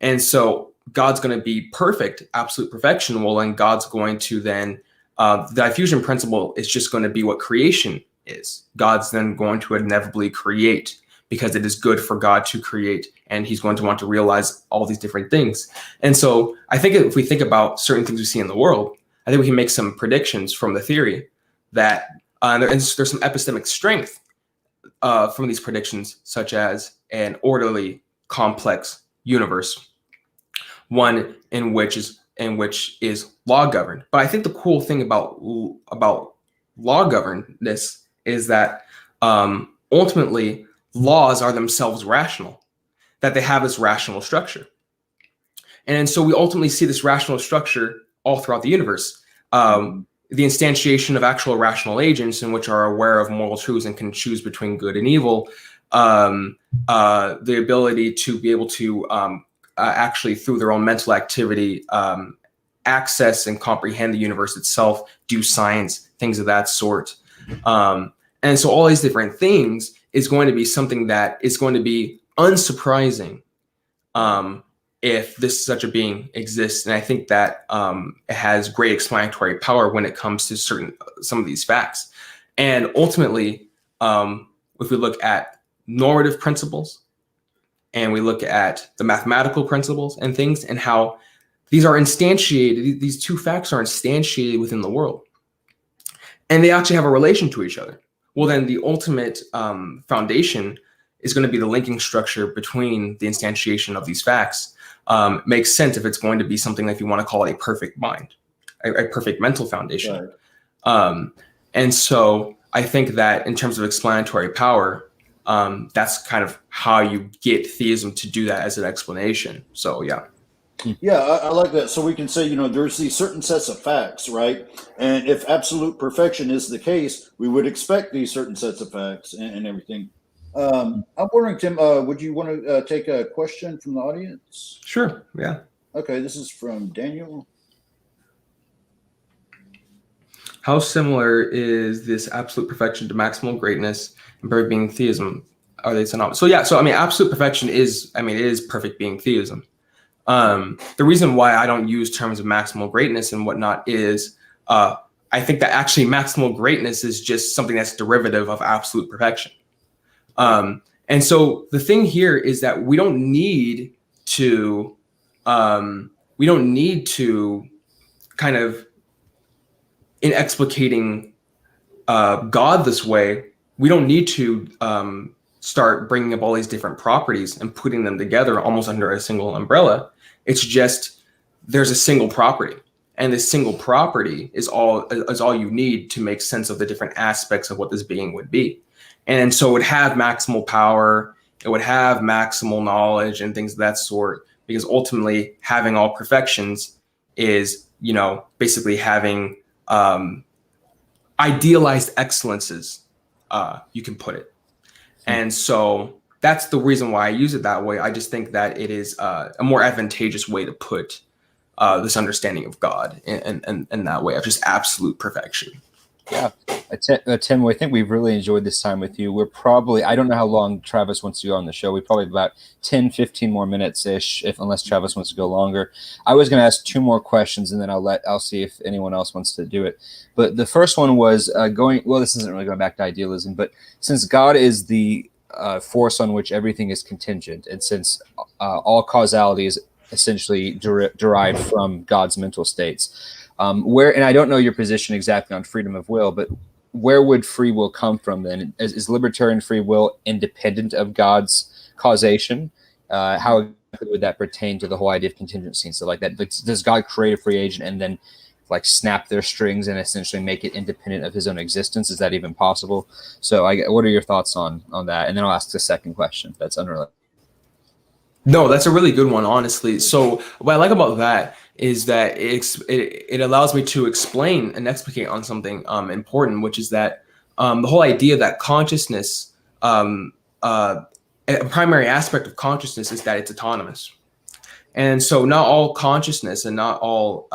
And so God's going to be perfect, absolute perfection. Well, then God's going to then, the diffusion principle is just going to be what creation is. God's then going to inevitably create because it is good for God to create, and he's going to want to realize all these different things. And so I think if we think about certain things we see in the world, I think we can make some predictions from the theory that there's some epistemic strength from these predictions, such as an orderly, complex universe, one in which is law governed. But I think the cool thing about law governedness is that ultimately laws are themselves rational, that they have this rational structure. And so we ultimately see this rational structure all throughout the universe. The instantiation of actual rational agents in which are aware of moral truths and can choose between good and evil, the ability to be able to actually, through their own mental activity, access and comprehend the universe itself, do science, things of that sort. And so all these different things is going to be something that is going to be unsurprising if such a being exists. And I think that it has great explanatory power when it comes to some of these facts. And ultimately, if we look at normative principles and we look at the mathematical principles and things and how these are instantiated, these two facts are instantiated within the world, and they actually have a relation to each other. Well, then the ultimate foundation is going to be the linking structure between the instantiation of these facts. Makes sense if it's going to be something that, if you want to call it, a perfect mind, a perfect mental foundation. Right. And so I think that in terms of explanatory power, that's kind of how you get theism to do that as an explanation. So, yeah. Yeah, I like that. So we can say, there's these certain sets of facts, right? And if absolute perfection is the case, we would expect these certain sets of facts and everything. I'm wondering, Tim, would you want to take a question from the audience? Sure, yeah. Okay, this is from Daniel. How similar is this absolute perfection to maximal greatness and perfect being theism? Are they synonymous? So, yeah, absolute perfection is perfect being theism. The reason why I don't use terms of maximal greatness and whatnot is I think that actually maximal greatness is just something that's derivative of absolute perfection. And so the thing here is that we don't need to kind of, in explicating God this way, we don't need to start bringing up all these different properties and putting them together almost under a single umbrella. It's just there's a single property, and this single property is all you need to make sense of the different aspects of what this being would be. And so it would have maximal power, it would have maximal knowledge and things of that sort, because ultimately having all perfections is, basically having idealized excellences, you can put it. And so that's the reason why I use it that way. I just think that it is a more advantageous way to put this understanding of God in that way of just absolute perfection. Yeah. Tim, I think we've really enjoyed this time with you. We're probably, I don't know how long Travis wants to go on the show. We probably have about 10, 15 more minutes-ish, unless Travis wants to go longer. I was going to ask 2 more questions, and then I'll see if anyone else wants to do it. But the first one was this isn't really going back to idealism, but since God is the force on which everything is contingent, and since all causality is essentially derived from God's mental states, and I don't know your position exactly on freedom of will, but where would free will come from then? Is libertarian free will independent of God's causation? How would that pertain to the whole idea of contingency and stuff like that? Does God create a free agent and then snap their strings and essentially make it independent of his own existence? Is that even possible? So what are your thoughts on that? And then I'll ask the second question that's unrelated. No, that's a really good one, honestly. So what I like about that is that it allows me to explain and explicate on something important, which is that the whole idea that consciousness, a primary aspect of consciousness is that it's autonomous. And so not all consciousness and not all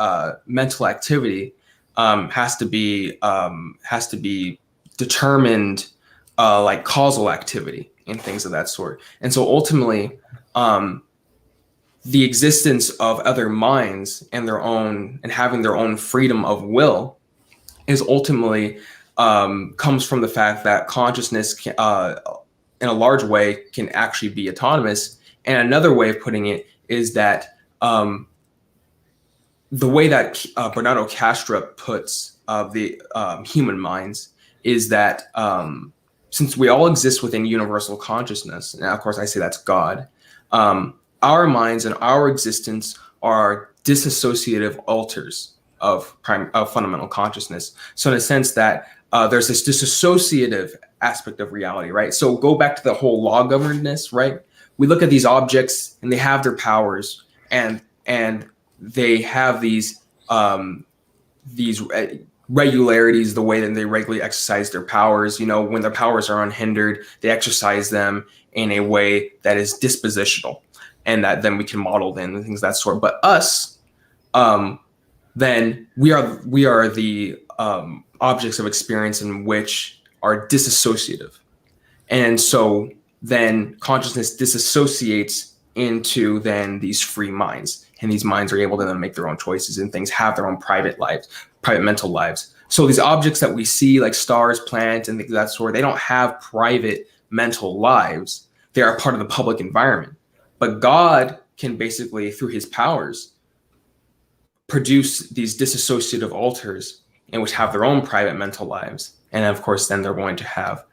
mental activity has to be determined like causal activity and things of that sort. And so ultimately, the existence of other minds and having their own freedom of will is ultimately comes from the fact that consciousness in a large way can actually be autonomous. And another way of putting it is that the way that Bernardo Kastrup puts the human minds is that since we all exist within universal consciousness, and of course I say that's God, our minds and our existence are dissociative alters of fundamental consciousness. So in a sense that there's this dissociative aspect of reality, right? So go back to the whole law governedness, right? We look at these objects and they have their powers, and they have these regularities, the way that they regularly exercise their powers. You know, when their powers are unhindered, they exercise them in a way that is dispositional, and that then we can model them and things of that sort. But us, then we are the objects of experience in which are dissociative, and so then consciousness disassociates into then these free minds, and these minds are able to then make their own choices and things, have their own private lives, private mental lives. So these objects that we see, like stars, planets, and things of that sort, they don't have private mental lives. They are part of the public environment. But God can basically, through his powers, produce these dissociative alters in which have their own private mental lives. And of course, then they're going to have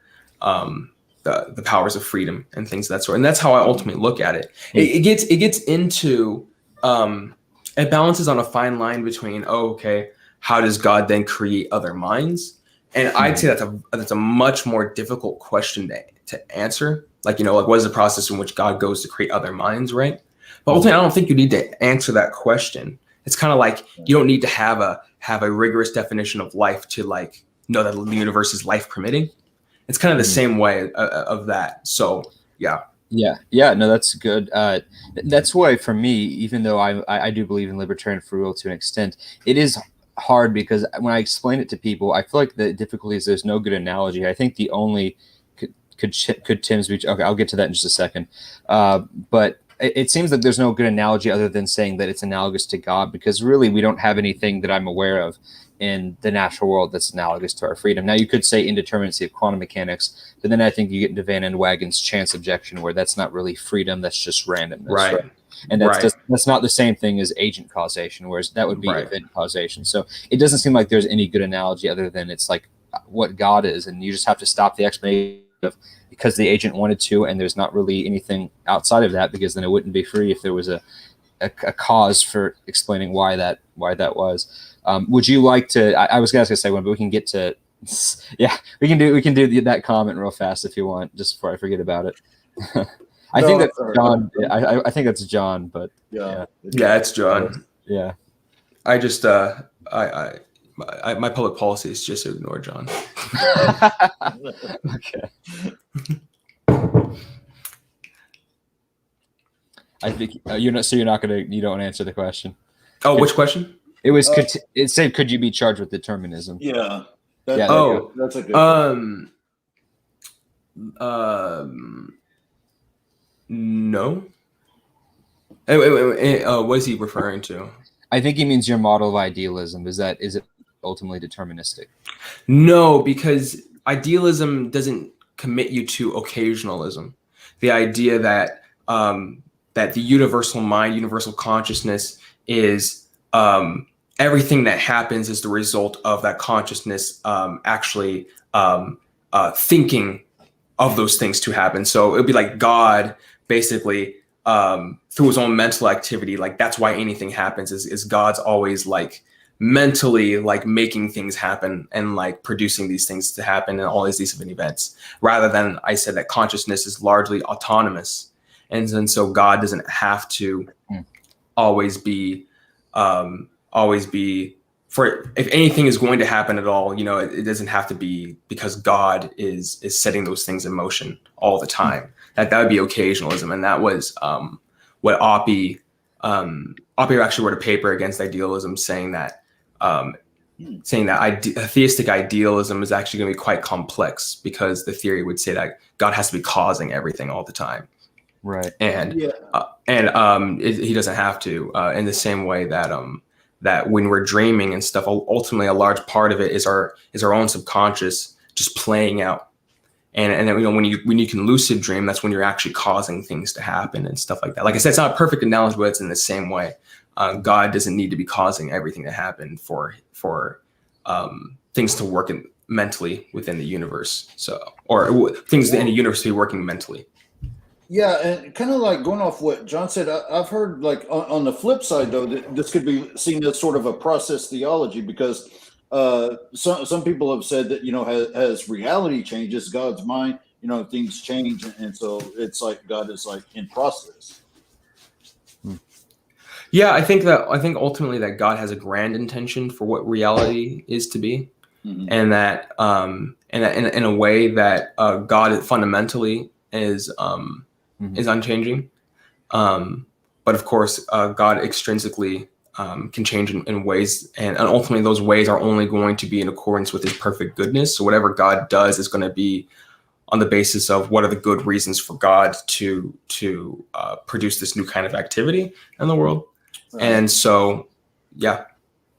the powers of freedom and things of that sort. And that's how I ultimately look at it. It gets into, it balances on a fine line between, how does God then create other minds? And I'd say that's a much more difficult question to answer. Like, what is the process in which God goes to create other minds, right? But ultimately, I don't think you need to answer that question. It's kind of like you don't need to have a rigorous definition of life to know that the universe is life permitting. It's kind of the same way of that. So yeah. No, that's good. That's why for me, even though I do believe in libertarian free will to an extent, it is hard because when I explain it to people, I feel like the difficulty is there's no good analogy. I think the only could Tim's be okay. I'll get to that in just a second. But it seems like there's no good analogy other than saying that it's analogous to God, because really we don't have anything that I'm aware of in the natural world that's analogous to our freedom. Now you could say indeterminacy of quantum mechanics, but then I think you get into Van Andwagen's chance objection, where that's not really freedom, that's just randomness. Right. And that's not the same thing as agent causation, whereas that would be event causation. So it doesn't seem like there's any good analogy other than it's like what God is, and you just have to stop the explanation of because the agent wanted to, and there's not really anything outside of that, because then it wouldn't be free if there was a cause for explaining why that was. Would you like to? I was going to say one, but we can get to. Yeah, we can do that comment real fast if you want, just before I forget about it. I think that's John. I think that's John, but yeah, it's John. Yeah, I just my public policy is just to ignore John. Okay. I think you're not. So you don't answer the question. Oh, which question? It was. It said, "Could you be charged with determinism?" Yeah. That's a good. No. Wait, what is he referring to? I think he means your model of idealism. Is it ultimately deterministic? No, because idealism doesn't commit you to occasionalism. The idea that that the universal mind, universal consciousness is everything that happens is the result of that consciousness actually thinking of those things to happen. So it would be like God basically through his own mental activity, like that's why anything happens is God's always like mentally like making things happen and like producing these things to happen and all these different events, rather than I said that consciousness is largely autonomous. And so God doesn't have to always be for, if anything is going to happen at all, it doesn't have to be because God is setting those things in motion all the time. That would be occasionalism. And that was what Oppie actually wrote a paper against idealism, saying that theistic idealism is actually going to be quite complex, because the theory would say that God has to be causing everything all the time. Right. And he doesn't have to, in the same way that that when we're dreaming and stuff, ultimately a large part of it is our own subconscious just playing out And then, when you can lucid dream, that's when you're actually causing things to happen and stuff like that. Like I said, it's not a perfect analogy, but it's in the same way. God doesn't need to be causing everything to happen for things to work mentally within the universe. Or things in the universe to be working mentally. Yeah, and kind of like going off what John said, I've heard like on the flip side though, that this could be seen as sort of a process theology, because some people have said that as reality changes, God's mind, things change, and so it's like God is like in process. Yeah, I think ultimately that God has a grand intention for what reality is to be, and that in a way that God fundamentally is unchanging, but of course God extrinsically can change in ways, and ultimately those ways are only going to be in accordance with His perfect goodness. So whatever God does is going to be on the basis of what are the good reasons for God to produce this new kind of activity in the world. Right. And so, yeah.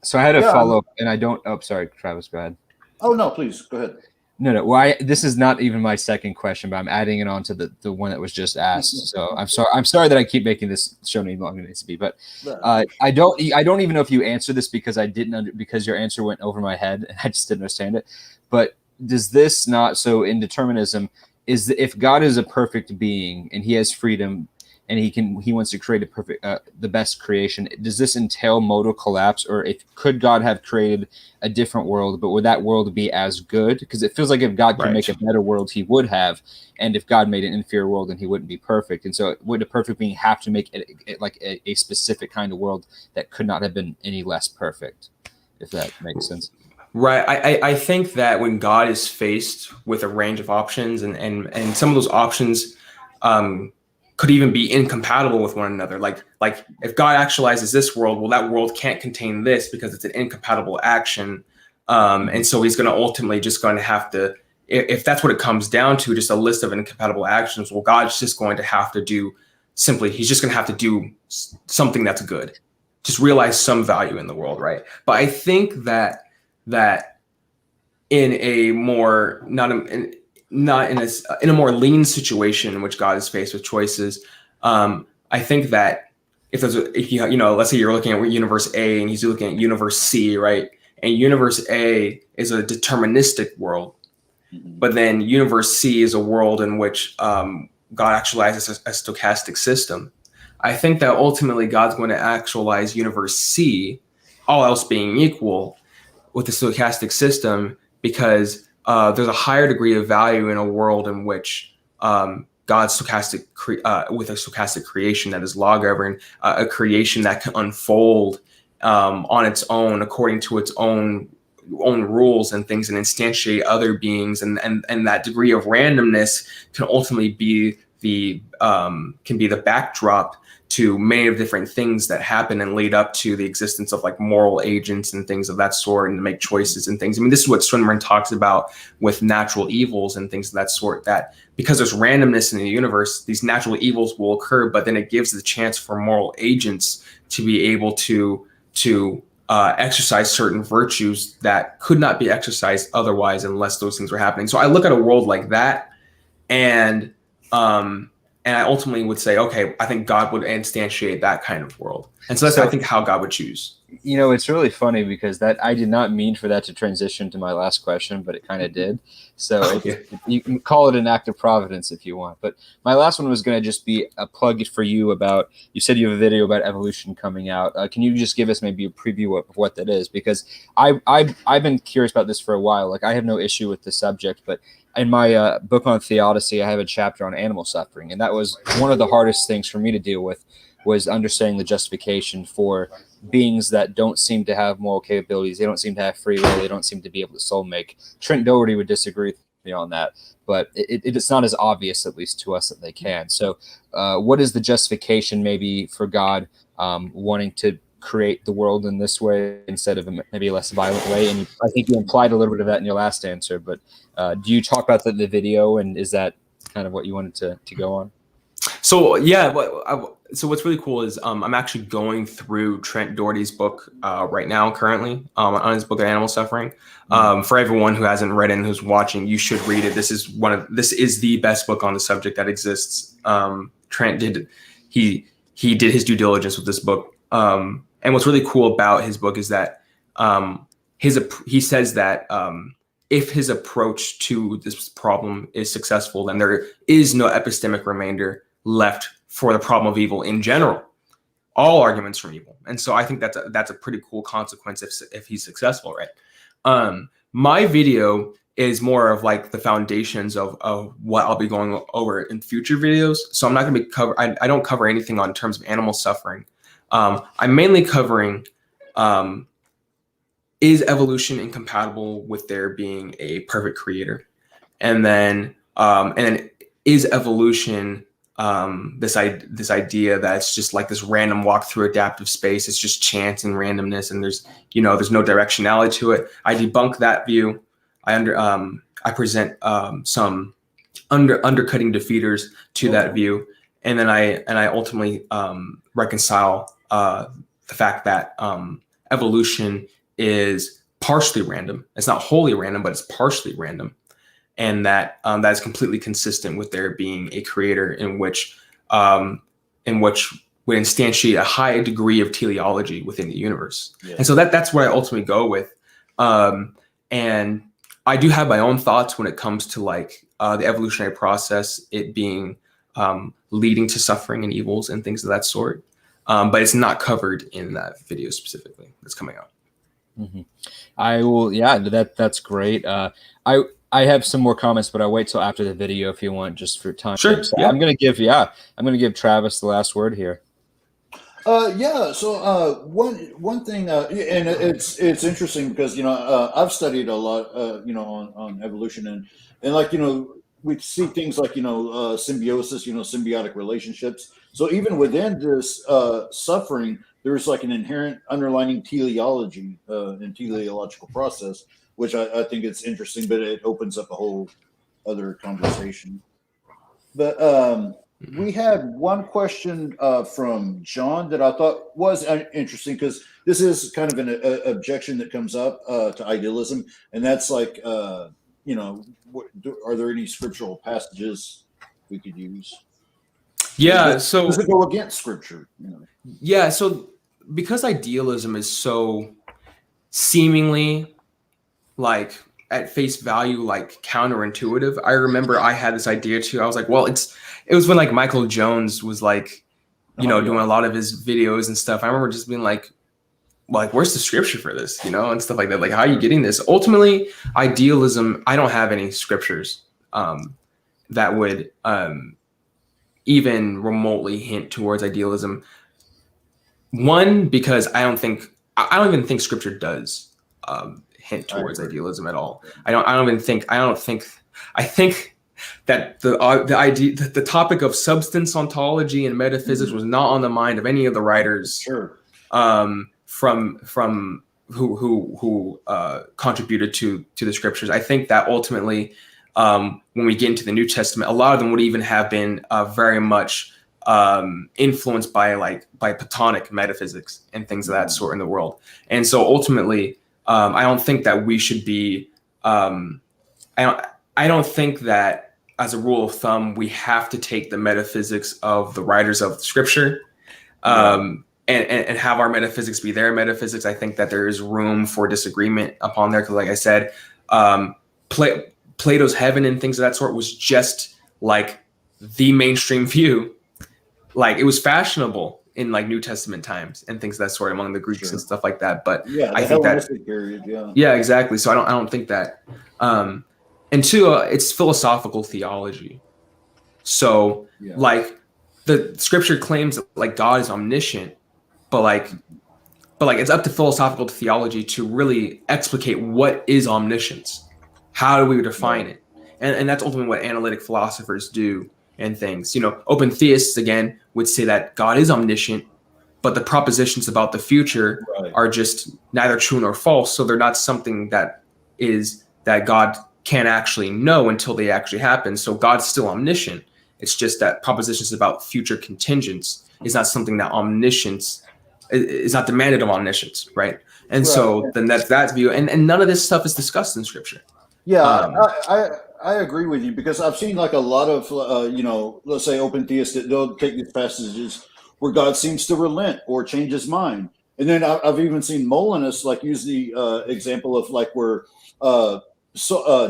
So I had a follow-up, and I don't. Oh, sorry, Travis, go ahead. Oh no, please go ahead. No. Well, this is not even my second question, but I'm adding it on to the one that was just asked. So I'm sorry that I keep making this show any longer than it needs to be. But I don't even know if you answered this, because I didn't because your answer went over my head and I just didn't understand it. But does this not, so in determinism, is if God is a perfect being and He has freedom and He wants to create a perfect the best creation, does this entail modal collapse, or could God have created a different world, but would that world be as good? Because it feels like if God could make a better world, He would have, and if God made an inferior world, then He wouldn't be perfect. And so would a perfect being have to make it like a specific kind of world that could not have been any less perfect, if that makes sense? Right. I think that when God is faced with a range of options, and some of those options could even be incompatible with one another. Like if God actualizes this world, well, that world can't contain this because it's an incompatible action. And so He's going to ultimately just going to have to, if that's what it comes down to, just a list of incompatible actions, well, God's just going to have to do He's just going to have to do something that's good. Just realize some value in the world, right? But I think that in a more in a more lean situation in which God is faced with choices, I think that if let's say you're looking at universe A and He's looking at universe C, right? And universe A is a deterministic world, but then universe C is a world in which God actualizes a stochastic system. I think that ultimately God's going to actualize universe C, all else being equal, with the stochastic system, because there's a higher degree of value in a world in which God's stochastic with a stochastic creation that is law governed, a creation that can unfold on its own according to its own rules and things, and instantiate other beings, and that degree of randomness can ultimately be the backdrop to many of different things that happen and lead up to the existence of like moral agents and things of that sort, and to make choices and things. I mean, this is what Swinburne talks about with natural evils and things of that sort, that because there's randomness in the universe, these natural evils will occur, but then it gives the chance for moral agents to be able to exercise certain virtues that could not be exercised otherwise unless those things were happening. So I look at a world like that, and I ultimately would say, okay, I think God would instantiate that kind of world. And so that's, I think, how God would choose. It's really funny because that I did not mean for that to transition to my last question, but it kind of did. So you can call it an act of providence if you want. But my last one was going to just be a plug for you about, you said you have a video about evolution coming out. Can you just give us maybe a preview of what that is? Because I've been curious about this for a while. Like, I have no issue with the subject, but in my book on theodicy, I have a chapter on animal suffering. And that was one of the hardest things for me to deal with, was understanding the justification for beings that don't seem to have moral capabilities. They don't seem to have free will. They don't seem to be able to soul make. Trent Doherty would disagree with me on that, but it's not as obvious, at least to us, that they can. So what is the justification maybe for God wanting to create the world in this way instead of maybe a less violent way? And I think you implied a little bit of that in your last answer, but do you talk about that in the video, and is that kind of what you wanted to go on? So yeah, So what's really cool is I'm actually going through Trent Doherty's book right now, currently on his book on animal suffering. For everyone who hasn't read it and who's watching, you should read it. This is the best book on the subject that exists. Trent did he did his due diligence with this book. And what's really cool about his book is that he says that if his approach to this problem is successful, then there is no epistemic remainder left for the problem of evil in general. All arguments from evil. And so I think that's a pretty cool consequence if he's successful, right? My video is more of like the foundations of what I'll be going over in future videos. So I'm not going to be I don't cover anything on terms of animal suffering. I'm mainly covering is evolution incompatible with there being a perfect creator, and then is evolution this idea that it's just like this random walk through adaptive space. It's just chance and randomness, and there's no directionality to it. I debunk that view. I present some undercutting defeaters to that view, and then I ultimately reconcile the fact that evolution is partially random. It's not wholly random, but it's partially random, and that is completely consistent with there being a creator in which would instantiate a high degree of teleology within the universe. Yeah. And so that's what I ultimately go with. And I do have my own thoughts when it comes to like the evolutionary process, it being leading to suffering and evils and things of that sort. But it's not covered in that video specifically that's coming out. Mm-hmm. I will. Yeah, that's great. I have some more comments, but I'll wait till after the video if you want, just for time. Sure. So yeah. I'm gonna give Travis the last word here. Yeah. So one thing, and it's interesting because I've studied a lot, on evolution and like we see things like symbiosis, symbiotic relationships. So even within this suffering, there's like an inherent underlying teleology and teleological process, which I think it's interesting, but it opens up a whole other conversation. But we had one question from John that I thought was interesting because this is kind of an objection that comes up to idealism, and that's like, are there any scriptural passages we could use? Yeah, does it go against scripture? Yeah, so because idealism is so seemingly like at face value, like counterintuitive. I remember I had this idea too. I was like, well, it was when like Michael Jones was like, doing a lot of his videos and stuff. I remember just being like, where's the scripture for this, and stuff like that. Like, how are you getting this? Ultimately, idealism, I don't have any scriptures that would even remotely hint towards idealism. One, because I don't even think scripture does hint towards idealism at all. I think that the idea that the topic of substance ontology and metaphysics was not on the mind of any of the writers. Sure. From who contributed to the scriptures. I think that ultimately, when we get into the New Testament, a lot of them would even have been very much influenced by Platonic metaphysics and things of that sort in the world. And so ultimately, I don't think that we should be. I don't think that as a rule of thumb we have to take the metaphysics of the writers of Scripture. And have our metaphysics be their metaphysics. I think that there is room for disagreement upon there because, like I said, Plato's heaven and things of that sort was just like the mainstream view. Like it was fashionable in like New Testament times and things of that sort among the Greeks and stuff like that. But I think that period, yeah, exactly. So I don't think that. And two, it's philosophical theology. So like the Scripture claims that like God is omniscient. But it's up to philosophical theology to really explicate what is omniscience. How do we define it? And that's ultimately what analytic philosophers do and things. Open theists, again, would say that God is omniscient, but the propositions about the future are just neither true nor false. So they're not something that God can't actually know until they actually happen. So God's still omniscient. It's just that propositions about future contingents is not something that omniscience is not demanded of omniscience, right? And so then that's that view, and none of this stuff is discussed in Scripture. Yeah, I agree with you, because I've seen like a lot of let's say open theists that they'll take these passages where God seems to relent or change his mind, and then I've even seen Molinists like use the example of like where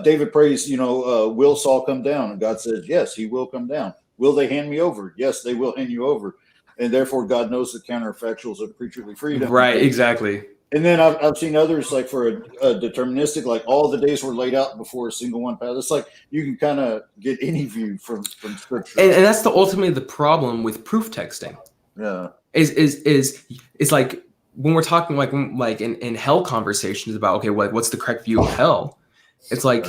David prays, will Saul come down, and God says yes, he will come down. Will they hand me over? Yes, they will hand you over, and therefore God knows the counterfactuals of creaturely freedom. Right, exactly. And then I've seen others like for a deterministic, like all the days were laid out before a single one passed. It's like you can kind of get any view from Scripture, and that's ultimately the problem with proof texting. Yeah, is like when we're talking like in hell conversations about okay, what's the correct view of hell? It's like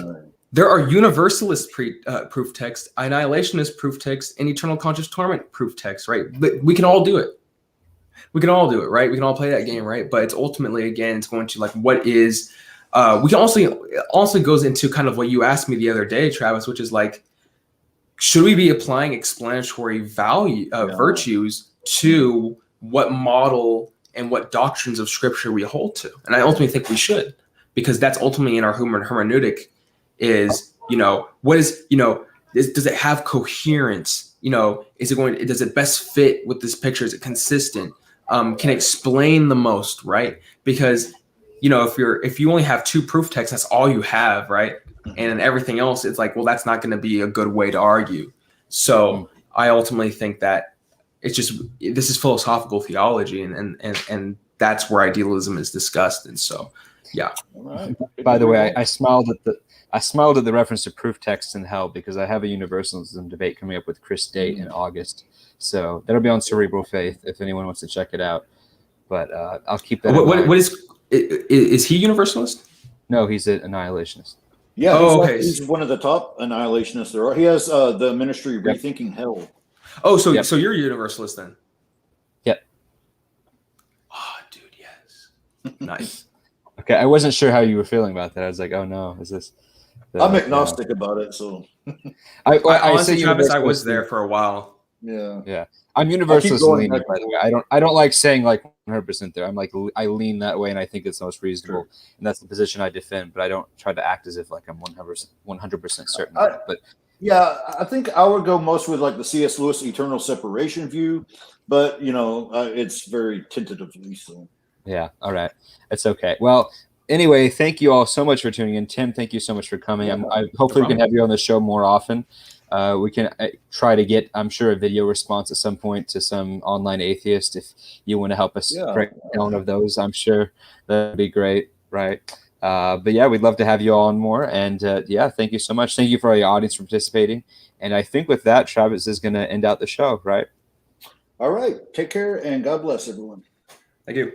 there are universalist proof text, annihilationist proof text, and eternal conscious torment proof text, right? But we can all do it. We can all do it, right? We can all play that game, right? But it's ultimately, again, it's going to like what is. We can also goes into kind of what you asked me the other day, Travis, which is like, should we be applying explanatory virtues to what model and what doctrines of Scripture we hold to? And I ultimately think we should, because that's ultimately in our hermeneutic. Is what is does it have coherence? Does it best fit with this picture? Is it consistent? Can explain the most, right? Because if you only have two proof texts, that's all you have, right? And everything else, it's like, well, that's not going to be a good way to argue. So I ultimately think that this is philosophical theology, and that's where idealism is discussed. And so, yeah. All right. By the way, I smiled at the reference to proof texts in hell, because I have a universalism debate coming up with Chris Date in August. So that'll be on Cerebral Faith if anyone wants to check it out. But I'll keep that. What is he universalist? No, he's an annihilationist. Yeah. Okay. He's one of the top annihilationists there are. He has the ministry Rethinking Hell. Oh, so you're a universalist then? Yep. Oh, dude, yes. Nice. Okay, I wasn't sure how you were feeling about that. I was like, oh no, is this? I'm agnostic about it, so. I honestly, Travis, I was there for a while. Yeah. I'm universalist leaning, by the way. I don't like saying like 100% there. I'm like, I lean that way, and I think it's the most reasonable, and that's the position I defend. But I don't try to act as if like I'm 100% certain. But yeah, I think I would go most with like the C.S. Lewis eternal separation view, but it's very tentatively so. Yeah. All right. It's okay. Well, anyway, thank you all so much for tuning in. Tim, thank you so much for coming. Hopefully we can have you on the show more often. We can try to get, I'm sure, a video response at some point to some online atheist. If you want to help us break down one of those, I'm sure that'd be great. Right. But yeah, we'd love to have you all on more. And thank you so much. Thank you for your audience for participating. And I think with that, Travis is going to end out the show, right? All right. Take care and God bless everyone. Thank you.